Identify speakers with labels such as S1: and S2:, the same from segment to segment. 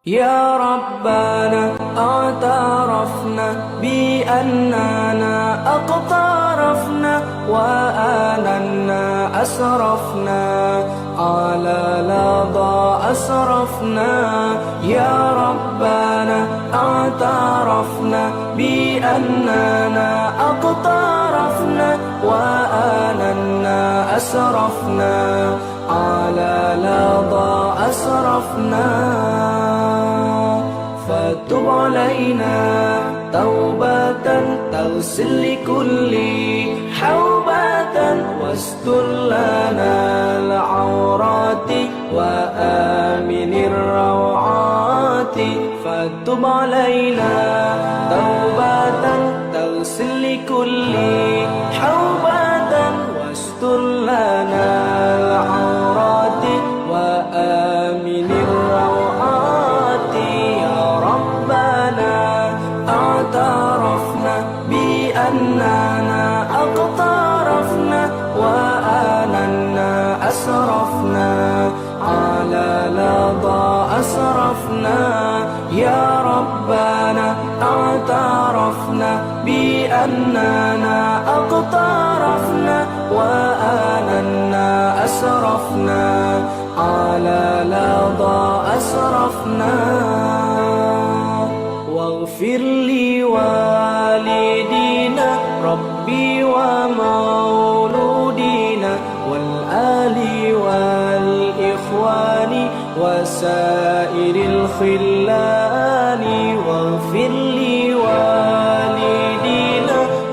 S1: يا ربنا اعترفنا بأننا اقترفنا وآننا أسرفنا على لظى أسرفنا. يا ربنا اعترفنا بأننا اقترفنا وآننا أسرفنا على لظى أسرفنا. فتب علينا توبة تغسل لكل حوبة واستر لنا العورات وآمن الروعات. فتب علينا توبة تغسل لكل حوبة واستر لنا العورات وآمن الروعات. يا ربنا اعترفنا بأننا اقترفنا وآننا أسرفنا على لظى أسرفنا. يا ربنا اعترفنا بأننا اقترفنا وآننا أسرفنا على لظى أسرفنا. واغفر لوالدينا ربي ومولودينا والآل والإخوان وسائر الخلان. واغفر لوالدينا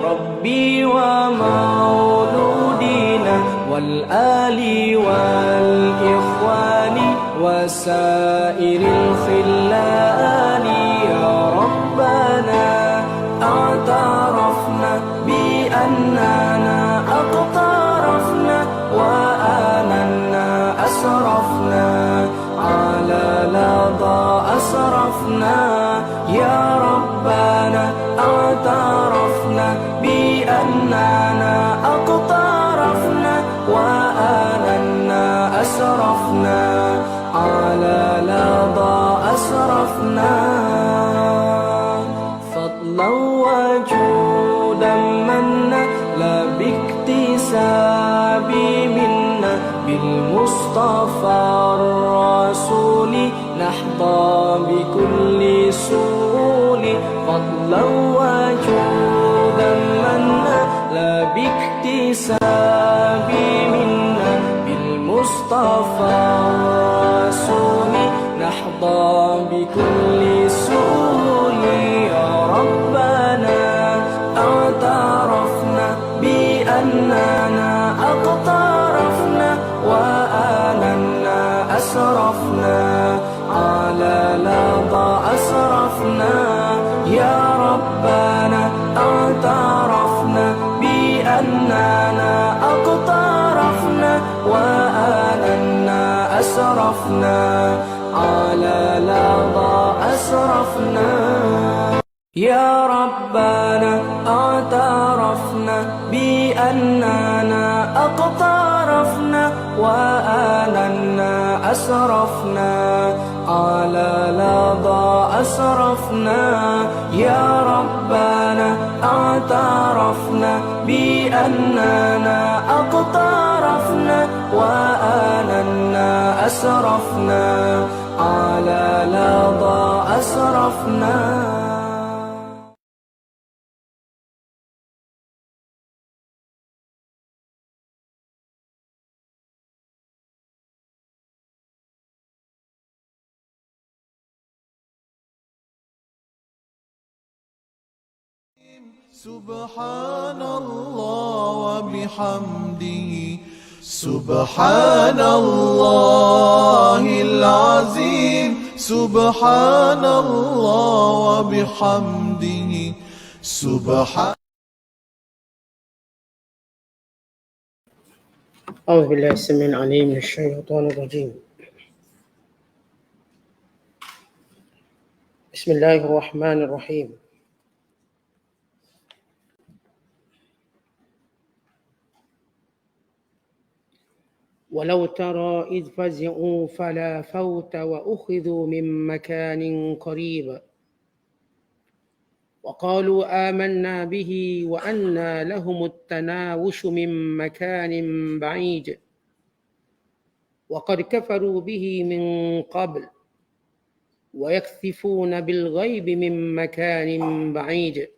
S1: ربي ومولودينا والآل والإخوان وسائر الخلان. يا ربنا اعترفنا بأننا اقترفنا وآننا أسرفنا على لظى أسرفنا. يا ربنا اعترفنا بأننا اقترفنا وآننا أسرفنا على لظى أسرفنا. فضلا وجودا منا لا باكتساب منا بالمصطفى الرسول نحظى بكل سول. فضلا وجودا منا لا باكتساب منا بالمصطفى الرسول نحظى بكل سول. يا ربنا اعترفنا بأننا اقترفنا وآننا أسرفنا على لظى أسرفنا. يا ربنا اعترفنا بأننا اقترفنا وآننا أسرفنا على لظى أسرفنا. يا ربنا اعترفنا بأننا اقترفنا وآننا أسرفنا على لظى أسرفنا. يا ربنا اعترفنا بأننا اقترفنا وآننا أسرفنا على لظى أسرفنا.
S2: سبحان الله وبحمده سبحان الله العظيم سبحان الله وبحمده سبحان.
S3: أعوذ بالله السميع العليم من الشيطان الرجيم. بسم الله الرحمن الرحيم. ولو ترى إذ فزعوا فلا فوت وأخذوا من مكان قريب وقالوا آمنا به وأنى لهم التناوش من مكان بعيد وقد كفروا به من قبل ويكذفون بالغيب من مكان بعيد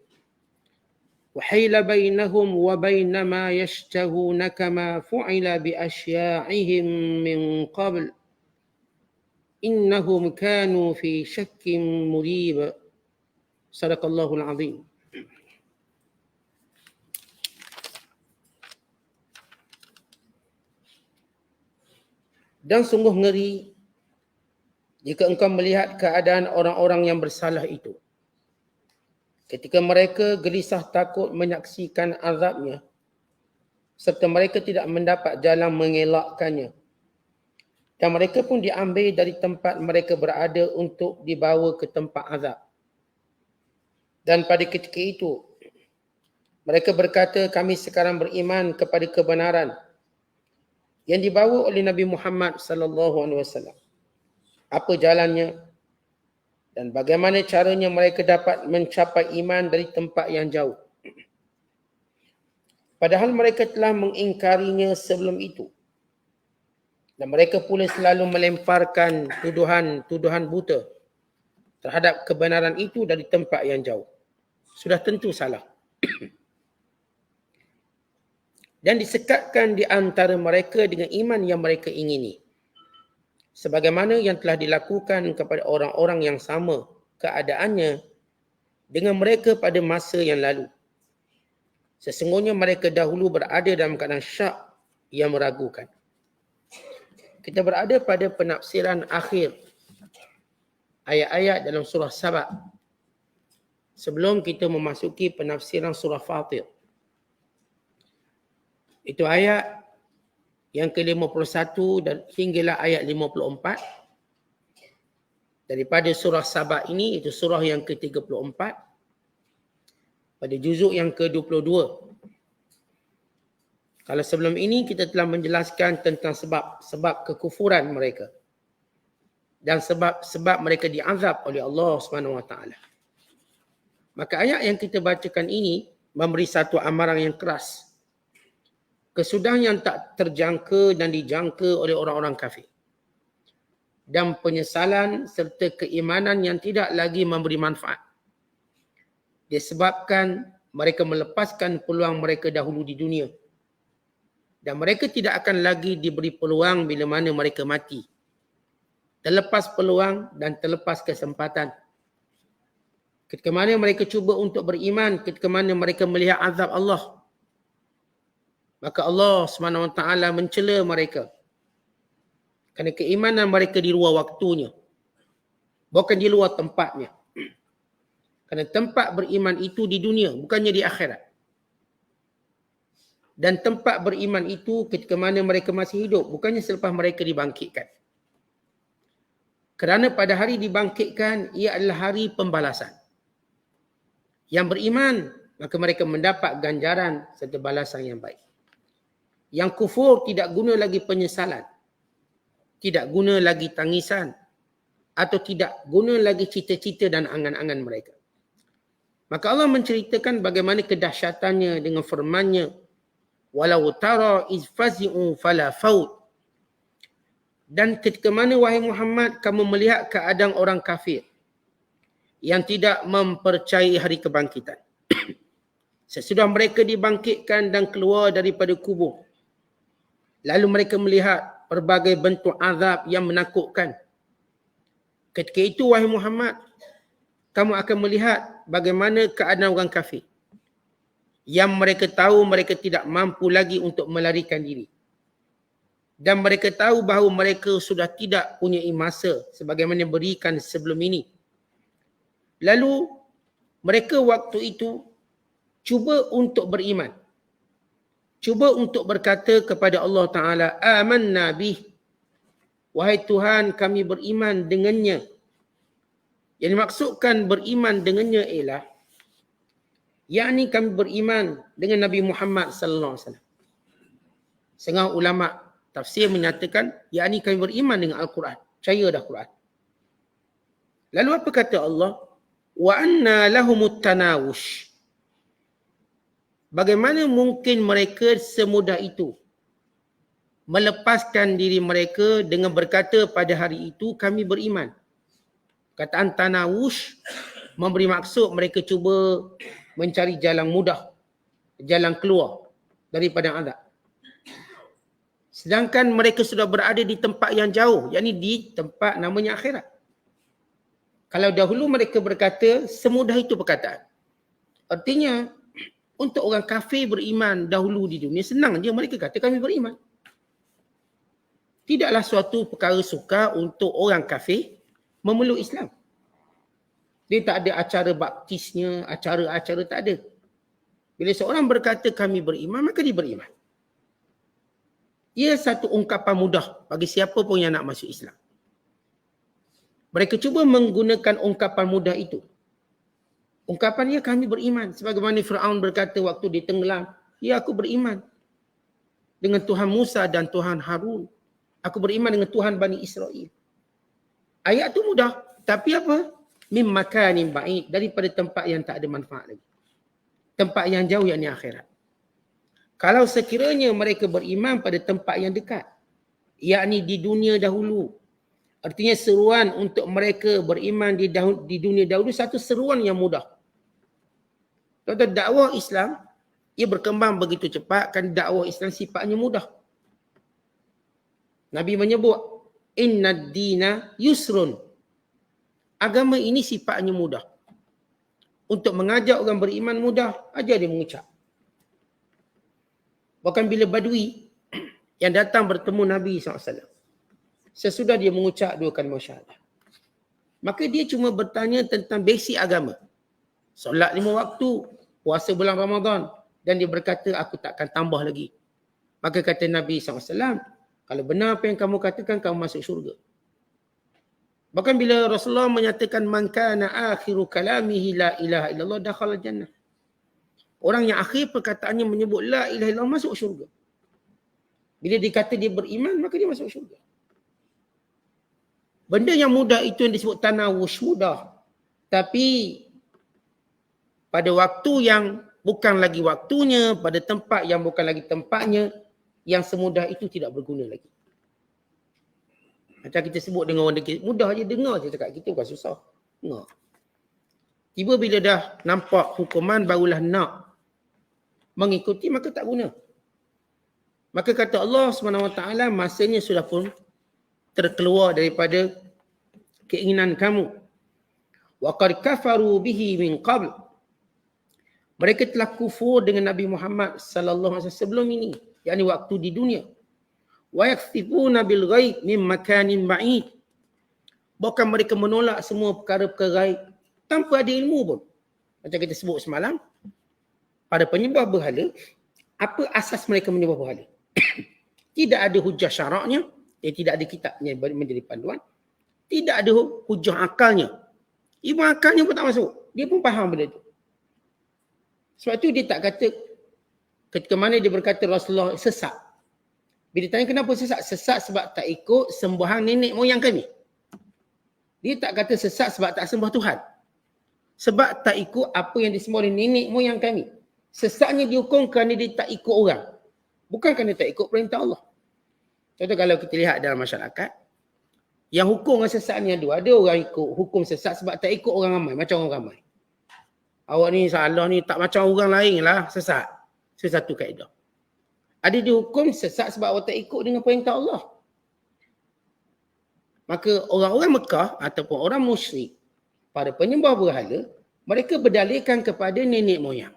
S3: وحيل بينهم وبين ما يشتهون كما فعل بأشياعهم من قبل إنهم كانوا في شك مريب. صدق الله العظيم. Dan sungguh ngeri jika engkau melihat keadaan orang-orang yang bersalah itu. Ketika mereka gelisah takut menyaksikan azabnya, serta mereka tidak mendapat jalan mengelakkannya. Dan mereka pun diambil dari tempat mereka berada untuk dibawa ke tempat azab. Dan pada ketika itu, mereka berkata, kami sekarang beriman kepada kebenaran yang dibawa oleh Nabi Muhammad sallallahu alaihi wasallam. Apa jalannya dan bagaimana caranya mereka dapat mencapai iman dari tempat yang jauh. Padahal mereka telah mengingkarinya sebelum itu. Dan mereka pula selalu melemparkan tuduhan buta terhadap kebenaran itu dari tempat yang jauh. Sudah tentu salah. Dan disekatkan di antara mereka dengan iman yang mereka ingini. Sebagaimana yang telah dilakukan kepada orang-orang yang sama keadaannya dengan mereka pada masa yang lalu. Sesungguhnya mereka dahulu berada dalam keadaan syak yang meragukan. Kita berada pada penafsiran akhir ayat-ayat dalam surah Saba. Sebelum kita memasuki penafsiran surah Fatir. Itu ayat yang ke-51 dan hinggalah ayat 54. Daripada surah Saba ini, itu surah yang ke-34. Pada juzuk yang ke-22. Kalau sebelum ini kita telah menjelaskan tentang sebab kekufuran mereka. Dan sebab mereka diazab oleh Allah SWT. Maka ayat yang kita bacakan ini memberi satu amaran yang keras. Kesudahan yang tak terjangka dan dijangka oleh orang-orang kafir. Dan penyesalan serta keimanan yang tidak lagi memberi manfaat. Disebabkan mereka melepaskan peluang mereka dahulu di dunia. Dan mereka tidak akan lagi diberi peluang bila mana mereka mati. Terlepas peluang dan terlepas kesempatan. Ketika mana mereka cuba untuk beriman, ketika mana mereka melihat azab Allah. Maka Allah SWT mencela mereka. Kerana keimanan mereka di luar waktunya. Bukan di luar tempatnya. Kerana tempat beriman itu di dunia, bukannya di akhirat. Dan tempat beriman itu ketika mana mereka masih hidup, bukannya selepas mereka dibangkitkan. Kerana pada hari dibangkitkan, ia adalah hari pembalasan. Yang beriman, maka mereka mendapat ganjaran serta balasan yang baik. Yang kufur tidak guna lagi penyesalan. Tidak guna lagi tangisan. Atau tidak guna lagi cita-cita dan angan-angan mereka. Maka Allah menceritakan bagaimana kedahsyatannya dengan firman-Nya. Walau tara iz fazi'u fala faut. Dan ketika mana wahai Muhammad kamu melihat keadaan orang kafir yang tidak mempercayai hari kebangkitan. Sesudah mereka dibangkitkan dan keluar daripada kubur. Lalu mereka melihat berbagai bentuk azab yang menakutkan. Ketika itu wahai Muhammad, kamu akan melihat bagaimana keadaan orang kafir. Yang mereka tahu mereka tidak mampu lagi untuk melarikan diri. Dan mereka tahu bahawa mereka sudah tidak punya masa sebagaimana berikan sebelum ini. Lalu mereka waktu itu cuba untuk beriman. Cuba untuk berkata kepada Allah Ta'ala, amanna bih. Wahai Tuhan, kami beriman dengannya. Yang dimaksudkan beriman dengannya ialah, yakni kami beriman dengan Nabi Muhammad sallallahu alaihi wasallam. Setengah ulama tafsir menyatakan, yakni kami beriman dengan Al-Quran. Percaya dah Quran. Lalu apa kata Allah? Wa anna lahumut tanawush. Bagaimana mungkin mereka semudah itu melepaskan diri mereka dengan berkata pada hari itu kami beriman. Kataan tanawush memberi maksud mereka cuba mencari jalan mudah, jalan keluar daripada azab. Sedangkan mereka sudah berada di tempat yang jauh, yakni di tempat namanya akhirat. Kalau dahulu mereka berkata, semudah itu perkataan. Artinya, untuk orang kafir beriman dahulu di dunia, senang je mereka kata kami beriman. Tidaklah suatu perkara sukar untuk orang kafir memeluk Islam. Dia tak ada acara baptisnya, acara-acara tak ada. Bila seorang berkata kami beriman, maka dia beriman. Ia satu ungkapan mudah bagi siapa pun yang nak masuk Islam. Mereka cuba menggunakan ungkapan mudah itu. Ungkapannya kami beriman. Sebagaimana Fir'aun berkata waktu dia tenggelam, ya aku beriman dengan Tuhan Musa dan Tuhan Harun. Aku beriman dengan Tuhan Bani Israel. Ayat tu mudah. Tapi apa? Mim makanin ba'id. Daripada tempat yang tak ada manfaat lagi. Tempat yang jauh yakni akhirat. Kalau sekiranya mereka beriman pada tempat yang dekat, yakni di dunia dahulu, artinya seruan untuk mereka beriman di dunia dahulu satu seruan yang mudah. Contoh dakwah Islam, ia berkembang begitu cepat, kan dakwah Islam sifatnya mudah. Nabi menyebut, innad dina yusrun. Agama ini sifatnya mudah. Untuk mengajak orang beriman mudah, ajar dia mengucap. Bahkan bila Badui yang datang bertemu Nabi SAW, sesudah dia mengucap 2 kalimah syahadah, maka dia cuma bertanya tentang basic agama. Solat 5 waktu, puasa bulan Ramadan. Dan dia berkata, aku takkan tambah lagi. Maka kata Nabi SAW, kalau benar apa yang kamu katakan, kamu masuk syurga. Bahkan bila Rasulullah menyatakan, man kana akhiru kalamihi la ilaha illallah dakhala jannah. Orang yang akhir perkataannya menyebut la ilaha illallah masuk syurga. Bila dia kata dia beriman, maka dia masuk syurga. Benda yang mudah itu yang disebut tanawush, mudah. Tapi pada waktu yang bukan lagi waktunya, pada tempat yang bukan lagi tempatnya, yang semudah itu tidak berguna lagi. Macam kita sebut dengan orang degil, mudah je dengar je cakap kita, bukan susah. Dengar. Tiba bila dah nampak hukuman, barulah nak mengikuti, maka tak guna. Maka kata Allah SWT, masanya sudah pun terkeluar daripada keinginan kamu. Wa qad kafaru bihi min qabl. Mereka telah kufur dengan Nabi Muhammad sallallahu alaihi wasallam sebelum ini, yakni waktu di dunia. Wa yakthifuna bil ghaib min makanin ba'id. Bahkan mereka menolak semua perkara-perkara gaib tanpa ada ilmu pun. Macam kita sebut semalam, pada penyembah berhala, apa asas mereka menyembah berhala? Tidak ada hujah syaraknya, tidak ada kitabnya menjadi panduan. Tidak ada hujah akalnya. Ibu akalnya pun tak masuk. Dia pun faham benda itu. Sebab tu dia tak kata, ketika mana dia berkata Rasulullah sesat. Bila ditanya kenapa sesat? Sesat sebab tak ikut sembahan nenek moyang kami. Dia tak kata sesat sebab tak sembah Tuhan. Sebab tak ikut apa yang disembah oleh nenek moyang kami. Sesatnya dihukum kerana dia tak ikut orang. Bukan kerana tak ikut perintah Allah. Contoh kalau kita lihat dalam masyarakat, yang hukum dengan sesat ni ada. Ada orang ikut hukum sesat sebab tak ikut orang ramai. Macam orang ramai. Awak ni salah ni tak macam orang lain lah, sesat. Itu satu kaedah. Ada dihukum sesat sebab awak tak ikut dengan perintah Allah. Maka orang-orang Mekah ataupun orang musyrik, para penyembah berhala, mereka berdalilkan kepada nenek moyang.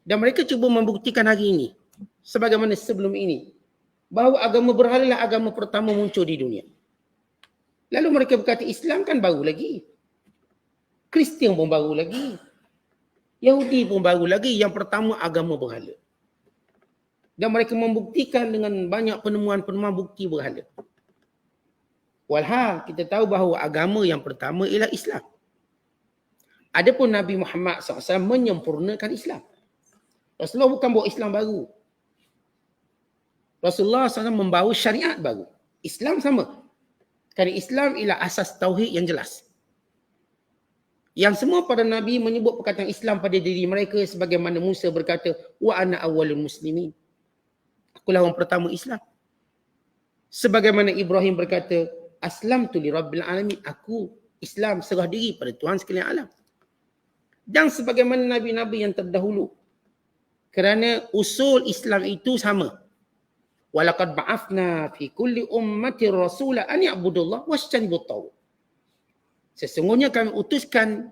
S3: Dan mereka cuba membuktikan hari ini, sebagaimana sebelum ini, bahawa agama berhala lah agama pertama muncul di dunia. Lalu mereka berkata Islam kan baru lagi. Kristian pun baru lagi. Yahudi pun baru lagi. Yang pertama agama berhala. Dan mereka membuktikan dengan banyak penemuan-penemuan bukti berhala. Walhal kita tahu bahawa agama yang pertama ialah Islam. Adapun Nabi Muhammad SAW menyempurnakan Islam. Rasulullah bukan buat Islam baru. Rasulullah SAW membawa syariat baru. Islam sama. Kerana Islam ialah asas tauhid yang jelas. Yang semua para Nabi menyebut perkataan Islam pada diri mereka sebagaimana Musa berkata, wa ana awwalul muslimin. Akulah orang pertama Islam. Sebagaimana Ibrahim berkata, aslamtu li rabbil alamin. Aku Islam serah diri pada Tuhan sekalian alam. Dan sebagaimana Nabi-Nabi yang terdahulu. Kerana usul Islam itu sama. Walaqad ba'athna fi kulli ummatin rasula an ya'budullah wajtanibut taghut. Sesungguhnya kami utuskan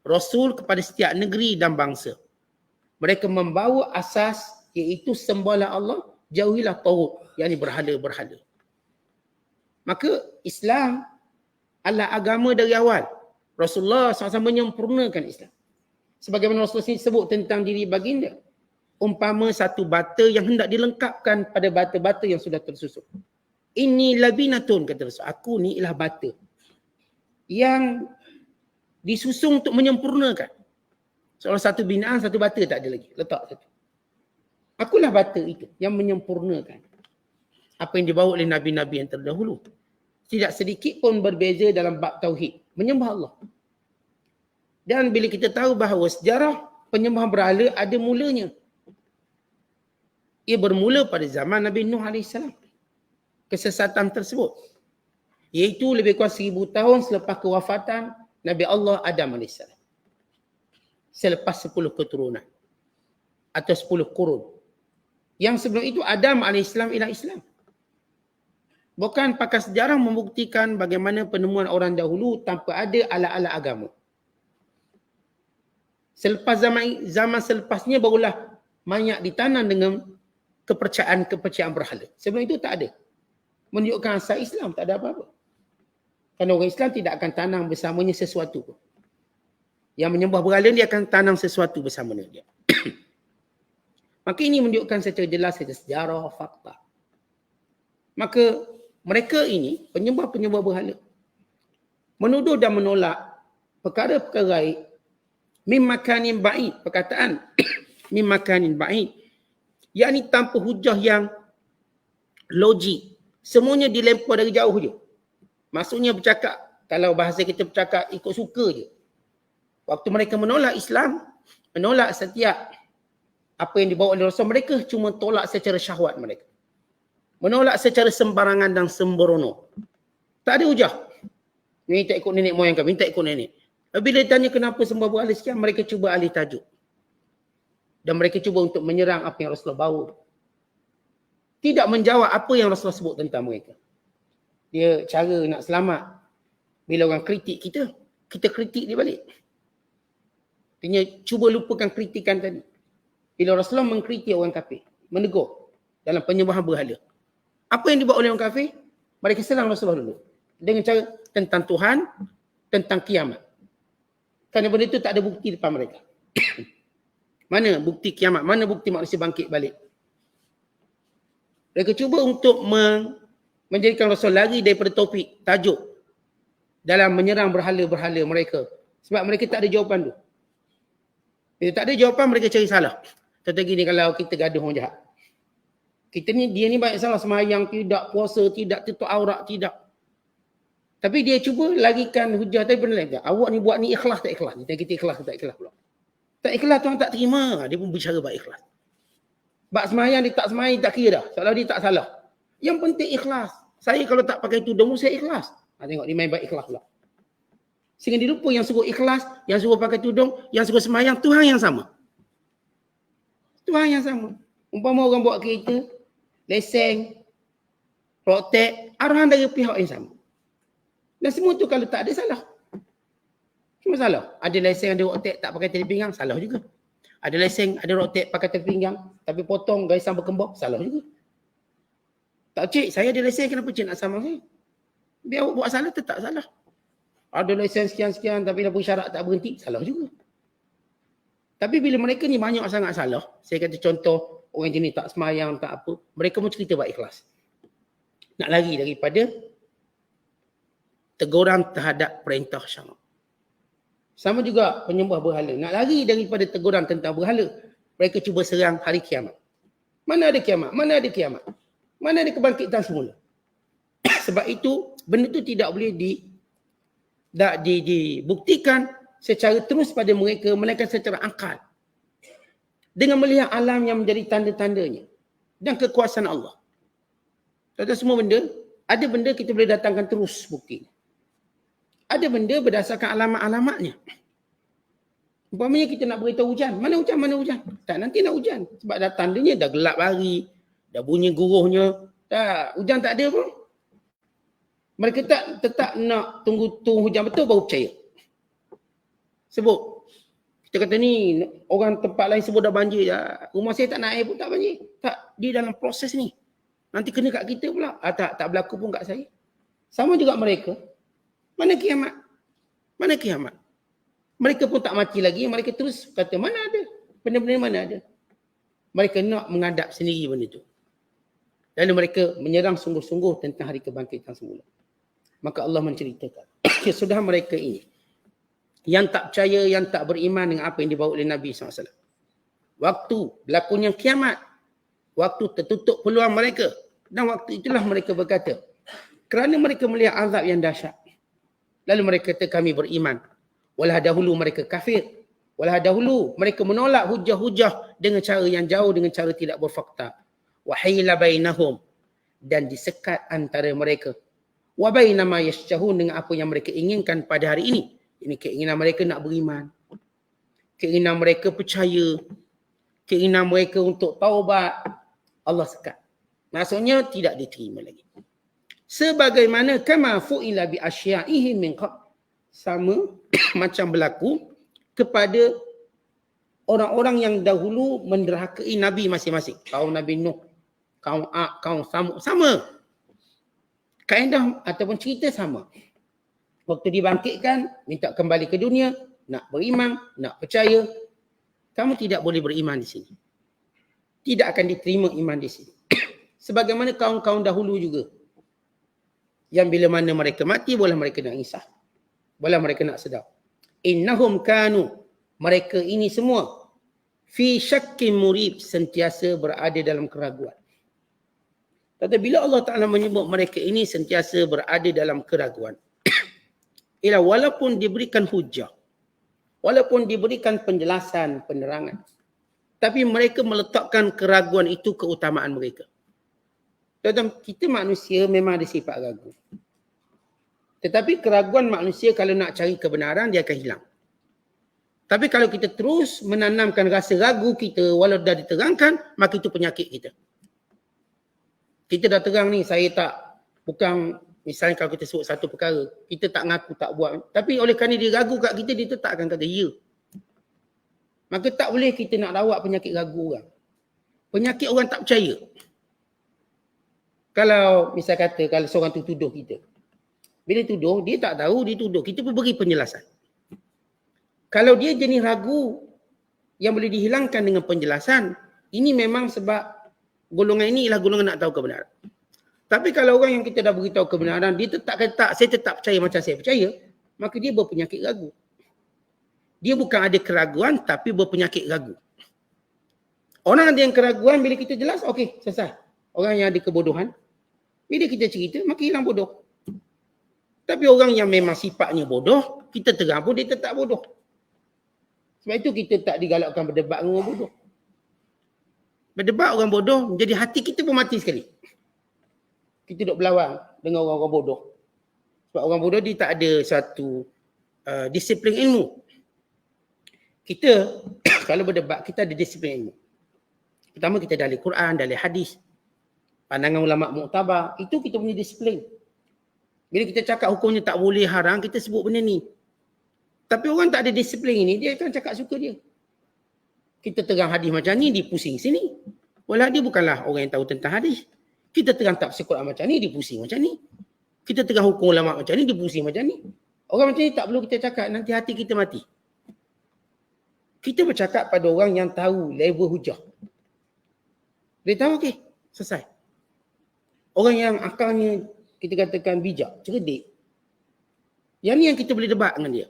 S3: Rasul kepada setiap negeri dan bangsa. Mereka membawa asas iaitu sembahlah Allah, jauhilah taghut, yakni berhala-berhala. Maka Islam adalah agama dari awal. Rasulullah SAW menyempurnakan Islam. Sebagaimana Rasulullah SAW sebut tentang diri baginda. Umpama satu bata yang hendak dilengkapkan pada bata-bata yang sudah tersusun. Ini labinatun, kata Rasul. Aku ni ialah bata yang disusun untuk menyempurnakan. Soal satu binaan, satu bata tak ada lagi. Letak satu. Akulah bata itu yang menyempurnakan apa yang dibawa oleh Nabi-Nabi yang terdahulu. Tidak sedikit pun berbeza dalam bab tauhid. Menyembah Allah. Dan bila kita tahu bahawa sejarah penyembahan berhala ada mulanya. Ia bermula pada zaman Nabi Nuh AS. Kesesatan tersebut. Iaitu lebih kurang 1000 tahun selepas kewafatan Nabi Allah Adam AS. Selepas 10 keturunan. Atau 10 kurun. Yang sebelum itu Adam AS ialah Islam. Bukan pakar sejarah membuktikan bagaimana penemuan orang dahulu tanpa ada alat-alat agama. Selepas zaman selepasnya barulah banyak ditanam dengan kepercayaan berhala. Sebelum itu tak ada. Menunjukkan asal Islam tak ada apa-apa. Kerana orang Islam tidak akan tanam bersamanya sesuatu pun. Yang menyembah berhala dia akan tanam sesuatu bersama dia. Maka ini menunjukkan secara jelas secara sejarah, fakta. Maka mereka ini, penyembah-penyembah berhala, menuduh dan menolak perkara-perkara gaib mim makanin ba'id, perkataan mim makanin ba'id, yakni tanpa hujah yang logik. Semuanya dilempar dari jauh je. Maksudnya bercakap, kalau bahasa kita bercakap ikut suka je. Waktu mereka menolak Islam, menolak setiap apa yang dibawa oleh Rasul, mereka cuma tolak secara syahwat mereka. Menolak secara sembarangan dan sembrono. Tak ada hujah. Ni tak ikut nenek moyang kami, tak ikut nenek. Bila ditanya kenapa sembah berhala sekian, mereka cuba alih tajuk. Dan mereka cuba untuk menyerang apa yang Rasulullah bawa. Tidak menjawab apa yang Rasulullah sebut tentang mereka. Dia cara nak selamat. Bila orang kritik kita, kita kritik dia balik. Artinya cuba lupakan kritikan tadi. Bila Rasulullah mengkritik orang kafir, menegur dalam penyembahan berhala. Apa yang dibuat oleh orang kafir? Mereka serang Rasulullah dulu. Dengan cara tentang Tuhan, tentang kiamat. Kerana benda itu tak ada bukti depan mereka. Mana bukti kiamat? Mana bukti manusia bangkit balik? Mereka cuba untuk menjadikan Rasul lari daripada topik, tajuk dalam menyerang berhala-berhala mereka. Sebab mereka tak ada jawapan tu. Bila tak ada jawapan, mereka cari salah. Contoh gini, kalau kita gaduh orang jahat. Kita ni, dia ni banyak salah, semayang tidak, puasa tidak, tutup aurat tidak. Tapi dia cuba larikan hujah tadi benda lain. Awak ni buat ni ikhlas tak ikhlas? Kita ikhlas tak ikhlas pula. Tak ikhlas Tuhan tak terima. Dia pun bicara bab ikhlas. Bab semayang dia tak semayang tak kira dah. Soalnya dia tak salah. Yang penting ikhlas. Saya kalau tak pakai tudung saya ikhlas. Tengok dia main bab ikhlas pula. Sehingga dia lupa yang suruh ikhlas, yang suruh pakai tudung, yang suruh semayang, Tuhan yang sama. Tuhan yang sama. Umpama orang bawa kereta, lesen, rotek, arahan dari pihak yang sama. Dan semua tu kalau tak ada salah. Cuma salah. Ada lesen ada rotek tak pakai tali pinggang, salah juga. Ada lesen ada rotek pakai tali pinggang tapi potong garisan berkembang, salah juga. Tak cik, saya ada lesen kenapa cik nak sama saya? Biar awak buat salah tetap salah. Ada lesen sekian-sekian tapi dah bersyarat tak berhenti, salah juga. Tapi bila mereka ni banyak sangat salah, saya kata contoh orang jenis tak semayang, tak apa, mereka pun cerita buat ikhlas. Nak lari daripada teguran terhadap perintah syarak. Sama juga penyembah berhala. Nak lari daripada teguran tentang berhala, mereka cuba serang hari kiamat. Mana ada kiamat? Mana ada kiamat? Mana ada kebangkitan semula? Sebab itu, benda itu tidak boleh dibuktikan secara terus pada mereka, melainkan secara akal. Dengan melihat alam yang menjadi tanda-tandanya dan kekuasaan Allah. Tuan-tuan semua benda, ada benda kita boleh datangkan terus bukti. Ada benda berdasarkan alamat-alamatnya. Umpamanya kita nak beritahu hujan. Mana hujan, mana hujan? Tak, nanti nak hujan. Sebab dah tandanya dah gelap hari, dah bunyi guruhnya. Tak, hujan tak ada pun. Mereka tetap nak tunggu hujan betul baru percaya. Sebut. Kita kata ni, orang tempat lain sebut dah banjir. Rumah saya tak nak air pun tak banjir. Tak, dia dalam proses ni. Nanti kena kat kita pula. Tak berlaku pun kat saya. Sama juga mereka. Mana kiamat? Mana kiamat? Mereka pun tak mati lagi. Mereka terus kata, mana ada? Benda-benda mana ada? Mereka nak menghadap sendiri benda tu. Lalu mereka menyerang sungguh-sungguh tentang hari kebangkitan semula. Maka Allah menceritakan. Sudah mereka ini. Yang tak percaya, yang tak beriman dengan apa yang dibawa oleh Nabi SAW. Waktu berlakunya kiamat. Waktu tertutup peluang mereka. Dan waktu itulah mereka berkata. Kerana mereka melihat azab yang dahsyat. Lalu mereka kata kami beriman. Walah dahulu mereka kafir. Walah dahulu mereka menolak hujah-hujah dengan cara yang jauh, dengan cara tidak berfakta. Wahila bainahum. Dan disekat antara mereka. Wa baina ma yashtahun, dengan apa yang mereka inginkan pada hari ini. Ini keinginan mereka nak beriman. Keinginan mereka percaya. Keinginan mereka untuk taubat. Allah sekat. Maksudnya tidak diterima lagi. Sebagaimana kama fu'ila bi asyaihim min qabl. Sama macam berlaku kepada orang-orang yang dahulu menderhakai Nabi masing-masing. Kaum Nabi Nuh, kaum Ad, kaum Samud. Sama. Kaedah ataupun cerita sama. Waktu dibangkitkan, minta kembali ke dunia, nak beriman, nak percaya. Kamu tidak boleh beriman di sini. Tidak akan diterima iman di sini. Sebagaimana kaum-kaum dahulu juga. Yang bila mana mereka mati, boleh mereka nak insah. Boleh mereka nak sedar. Innahum kanu. Mereka ini semua. Fi syakkin murib. Sentiasa berada dalam keraguan. Kata bila Allah Ta'ala menyebut mereka ini sentiasa berada dalam keraguan. Ialah walaupun diberikan hujah. Walaupun diberikan penjelasan, penerangan. Tapi mereka meletakkan keraguan itu keutamaan mereka. Dalam kita manusia memang ada sifat ragu. Tetapi keraguan manusia kalau nak cari kebenaran dia akan hilang. Tapi kalau kita terus menanamkan rasa ragu kita walau dah diterangkan, maka itu penyakit kita. Kita dah terang ni, saya tak, bukan misalnya kalau kita sebut satu perkara, kita tak ngaku, tak buat. Tapi oleh kerana dia ragu kat kita, dia tetap akan kata ya. Maka tak boleh kita nak rawat penyakit ragu orang. Penyakit orang tak percaya. Kalau misal kata, kalau seorang tu tuduh kita. Bila tuduh, dia tak tahu dia tuduh. Kita pun beri penjelasan. Kalau dia jenis ragu yang boleh dihilangkan dengan penjelasan, ini memang sebab golongan ini ialah golongan nak tahu kebenaran. Tapi kalau orang yang kita dah beritahu kebenaran, dia tetap kata tak, saya tetap percaya macam saya percaya, maka dia berpenyakit ragu. Dia bukan ada keraguan tapi berpenyakit ragu. Orang ada yang keraguan bila kita jelas, okey, selesai. Orang yang ada kebodohan, bila kita cerita, maka hilang bodoh. Tapi orang yang memang sifatnya bodoh, kita terang pun dia tetap bodoh. Sebab itu kita tak digalakkan berdebat dengan orang bodoh. Berdebat orang bodoh, jadi hati kita pun mati sekali. Kita duduk berlawan dengan orang-orang bodoh. Sebab orang bodoh dia tak ada satu disiplin ilmu. Kita kalau berdebat, kita ada disiplin ilmu. Pertama kita dari Quran, dari hadis. Pandangan ulama muktabar, itu kita punya disiplin. Bila kita cakap hukumnya tak boleh haram, kita sebut benda ni. Tapi orang tak ada disiplin ini, dia akan cakap suka dia. Kita terang hadis macam ni, dia pusing sini. Walau dia bukanlah orang yang tahu tentang hadis. Kita terang tafsir Quran macam ni, dia pusing macam ni. Kita terang hukum ulama macam ni, dia pusing macam ni. Orang macam ni tak perlu kita cakap, nanti hati kita mati. Kita bercakap pada orang yang tahu level hujah. Dia tahu, okey, selesai. Orang yang akalnya kita katakan bijak, cerdik. Yang ni yang kita boleh debat dengan dia.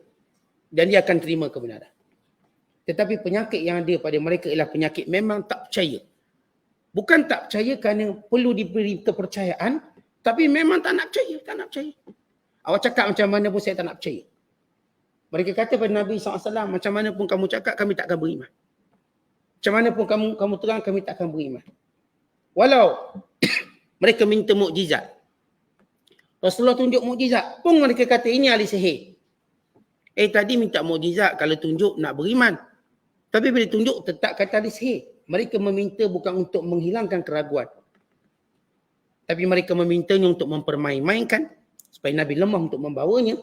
S3: Dan dia akan terima kebenaran. Tetapi penyakit yang ada pada mereka ialah penyakit memang tak percaya. Bukan tak percaya kerana perlu diberi kepercayaan, tapi memang tak nak percaya. Awak cakap macam mana pun saya tak nak percaya. Mereka kata pada Nabi SAW, macam mana pun kamu cakap, kami tak akan beriman. Macam mana pun kamu terang, kami tak akan beriman. Walau mereka minta mukjizat. Rasulullah tunjuk mukjizat, pun mereka kata ini ahli sihir. Tadi minta mukjizat, kalau tunjuk nak beriman. Tapi bila tunjuk tetap kata ahli sihir. Mereka meminta bukan untuk menghilangkan keraguan. Tapi mereka memintanya untuk mempermain-mainkan supaya Nabi lemah untuk membawanya.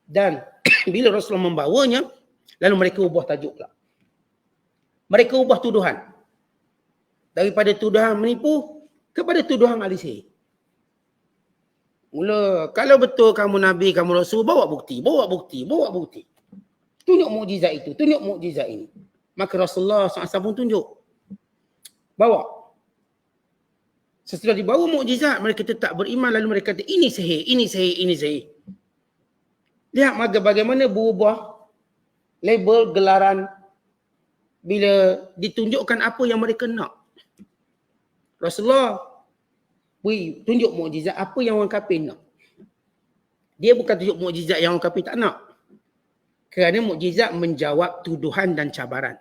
S3: Dan bila Rasulullah membawanya, lalu mereka ubah tajuk pula. Mereka ubah tuduhan. Daripada tuduhan menipu kepada tuduhan ahli sihir. Mula, kalau betul kamu Nabi, kamu Rasul, bawa bukti. Tunjuk mukjizat itu, tunjuk mukjizat ini. Maka Rasulullah SAW pun tunjuk. Bawa. Setelah dibawa mukjizat, mereka tetap beriman, lalu mereka kata, ini sihir. Lihat bagaimana berubah label gelaran bila ditunjukkan apa yang mereka nak. Rasulullah tunjuk mukjizat apa yang orang kafir nak. Dia bukan tunjuk mukjizat yang orang kafir tak nak. Kerana mukjizat menjawab tuduhan dan cabaran.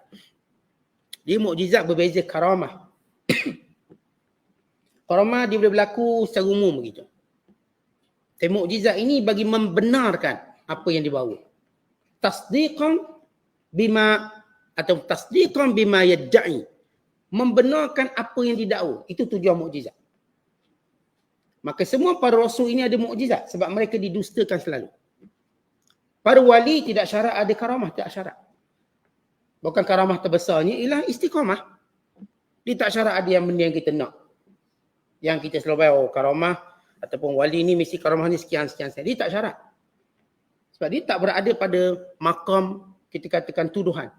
S3: Dia mukjizat berbeza karamah. Karamah dia boleh berlaku secara umum begitu. Tapi mukjizat ini bagi membenarkan apa yang dibawa. Tasdiqan bima yadda'i. Membenarkan apa yang didakwa. Itu tujuan mukjizat. Maka semua para rasul ini ada mukjizat sebab mereka didustakan selalu. Para wali tidak syarat ada karamah, tak syarat. Bukan karamah terbesarnya ialah istiqamah. Dia tak syarat ada yang benda yang kita nak. Yang kita selalu bayar, karamah ataupun wali ni mesti karamahnya sekian. Dia tak syarat. Sebab dia tak berada pada makam kita katakan tuduhan.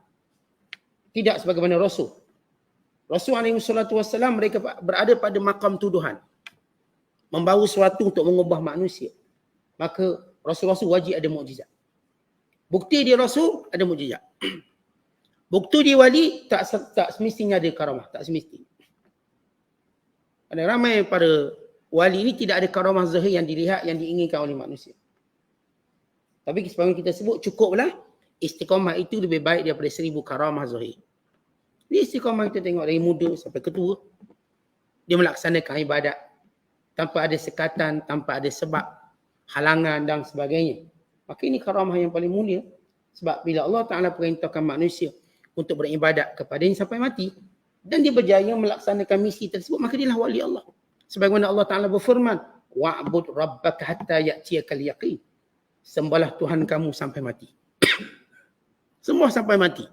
S3: Tidak sebagaimana Rasul. Rasul SAW mereka berada pada makam tuduhan. Membawa sesuatu untuk mengubah manusia. Maka Rasul-Rasul wajib ada mukjizat. Bukti dia Rasul, ada mukjizat. Bukti dia wali, tak semestinya ada karamah. Tak semestinya. Ada ramai para wali ini tidak ada karamah zahir yang dilihat, yang diinginkan oleh manusia. Tapi sebagaimana kita sebut, cukuplah istiqamah itu lebih baik daripada 1000 karamah zahir. Ini istiqamah kita tengok dari muda sampai ketua. Dia melaksanakan ibadat tanpa ada sekatan, tanpa ada sebab, halangan dan sebagainya. Maka ini karamah yang paling mulia. Sebab bila Allah Ta'ala perintahkan manusia untuk beribadat kepadanya sampai mati, dan dia berjaya melaksanakan misi tersebut, maka dia lah wali Allah. Sebagaimana Allah Ta'ala berfirman, wa'bud rabbaka hatta ya'tiyakal yaqin. Sembahlah Tuhan kamu sampai mati. Semua sampai mati.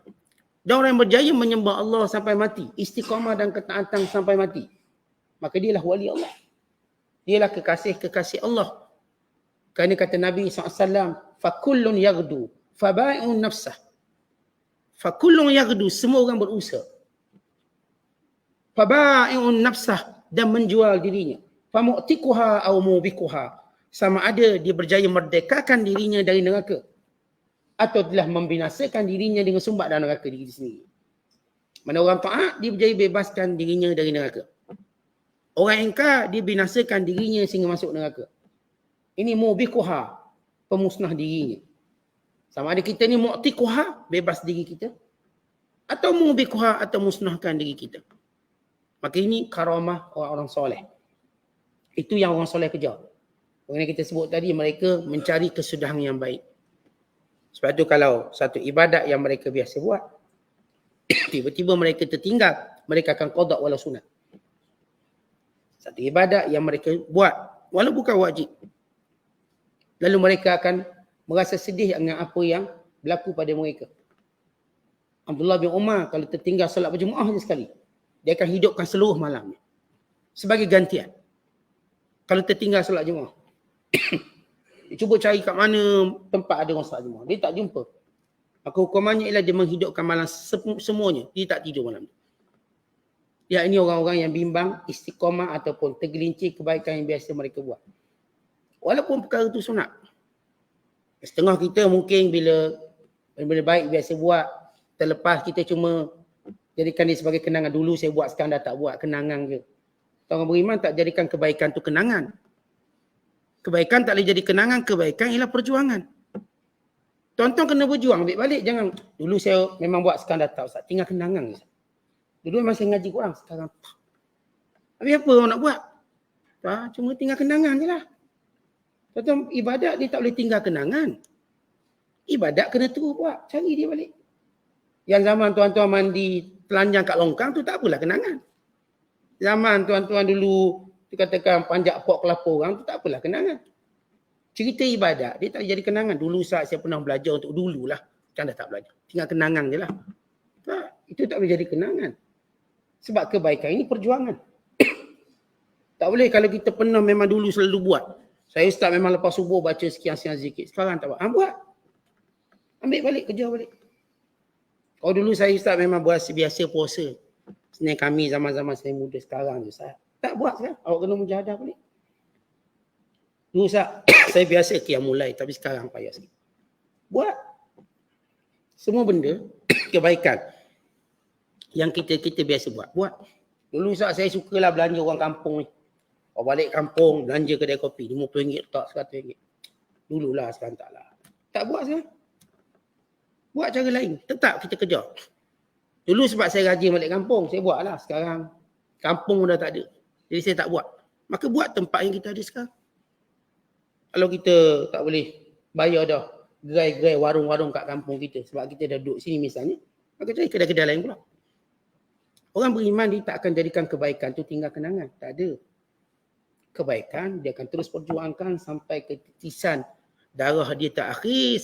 S3: Dan orang yang berjaya menyembah Allah sampai mati, istiqamah dan ketaatan sampai mati, maka dia lah wali Allah. Dialah kekasih-kekasih Allah. Kerana kata Nabi SAW, fakullun yaghdu fabai'un nafsah. Fakullun yaghdu, semua orang berusaha. Fabai'un nafsah, dan menjual dirinya. Famu'tikuha aw mubikuha, sama ada dia berjaya merdekakan dirinya dari neraka atau telah membinasakan dirinya dengan sumbat dalam neraka diri sendiri. Mana orang taat, dia berjaya bebaskan dirinya dari neraka. Orang ingkar, dia binasakan dirinya sehingga masuk neraka. Ini mubikuha, pemusnah dirinya. Sama ada kita ni mu'tikuha, bebas diri kita, atau mubikuha, atau musnahkan diri kita. Maka ini karamah orang-orang soleh. Itu yang orang soleh kejar. Yang kita sebut tadi, mereka mencari kesudahan yang baik. Sebab itu kalau satu ibadat yang mereka biasa buat, tiba-tiba mereka tertinggal, mereka akan qada walau sunat. Satu ibadat yang mereka buat, walau bukan wajib. Lalu mereka akan merasa sedih dengan apa yang berlaku pada mereka. Abdullah bin Umar kalau tertinggal solat berjemaah saja sekali, dia akan hidupkan seluruh malamnya sebagai gantian. Kalau tertinggal solat jemaah, dia cuba cari kat mana tempat ada orang solat jemaah, dia tak jumpa. Maka hukumannya ialah dia menghidupkan malam semuanya, dia tak tidur malam. Ya, ini orang-orang yang bimbang, istiqamah ataupun tergelincir kebaikan yang biasa mereka buat. Walaupun perkara itu sunat. Setengah kita mungkin bila benda baik biasa buat, terlepas kita cuma Jadikan dia sebagai kenangan. Dulu saya buat, sekarang dah tak buat, kenangan je. Orang beriman tak jadikan kebaikan tu kenangan. Kebaikan tak boleh jadi kenangan, kebaikan ialah perjuangan. Tuan-tuan kena berjuang, ambil balik. Jangan, dulu saya memang buat, sekarang dah tak, Ustaz. Tinggal kenangan. Ustaz. Dulu memang saya ngaji korang, sekarang tak. Habis apa orang nak buat? Tak, cuma tinggal kenangan je lah. Tuan-tuan, ibadat dia tak boleh tinggal kenangan. Ibadat kena terus buat, cari dia balik. Yang zaman tuan-tuan mandi telanjang kat longkang tu tak apalah kenangan. Zaman tuan-tuan dulu katakan panjat pok kelapa orang tu tak apalah kenangan. Cerita ibadat dia tak jadi kenangan. Dulu saat saya pernah belajar untuk dululah. Sekarang dah tak belajar. Tinggal kenangan je lah. Tak, itu tak boleh jadi kenangan. Sebab kebaikan ini perjuangan. Tak boleh kalau kita pernah memang dulu selalu buat. Saya Ustaz memang lepas subuh baca sekian-sekian zikir. Sekarang tak buat. Buat. Ambil balik, kerja balik. Kalau dulu saya Ustaz memang buat biasa puasa. Sebenarnya kami zaman-zaman saya muda, sekarang je Ustaz. Tak buat sekarang. Awak kena mujahadah balik. Dulu Ustaz, saya biasa qiyamul lail, tapi sekarang payah sikit. Buat. Semua benda, kebaikan yang kita biasa buat. Buat. Dulu Ustaz saya sukalah belanja orang kampung ni. Awak balik kampung, belanja kedai kopi. RM50 tak, RM100. Dululah, sekarang taklah. Tak buat sekarang. Buat cara lain. Tetap kita kejar. Dulu sebab saya rajin balik kampung, saya buat lah. Sekarang kampung dah tak ada. Jadi saya tak buat. Maka buat tempat yang kita ada sekarang. Kalau kita tak boleh bayar dah gerai-gerai warung-warung kat kampung kita sebab kita dah duduk sini misalnya, maka cari kedai-kedai lain pula. Orang beriman dia tak akan jadikan kebaikan tu tinggal kenangan. Tak ada. Kebaikan dia akan terus perjuangkan sampai ke titisan darah dia tak akhir,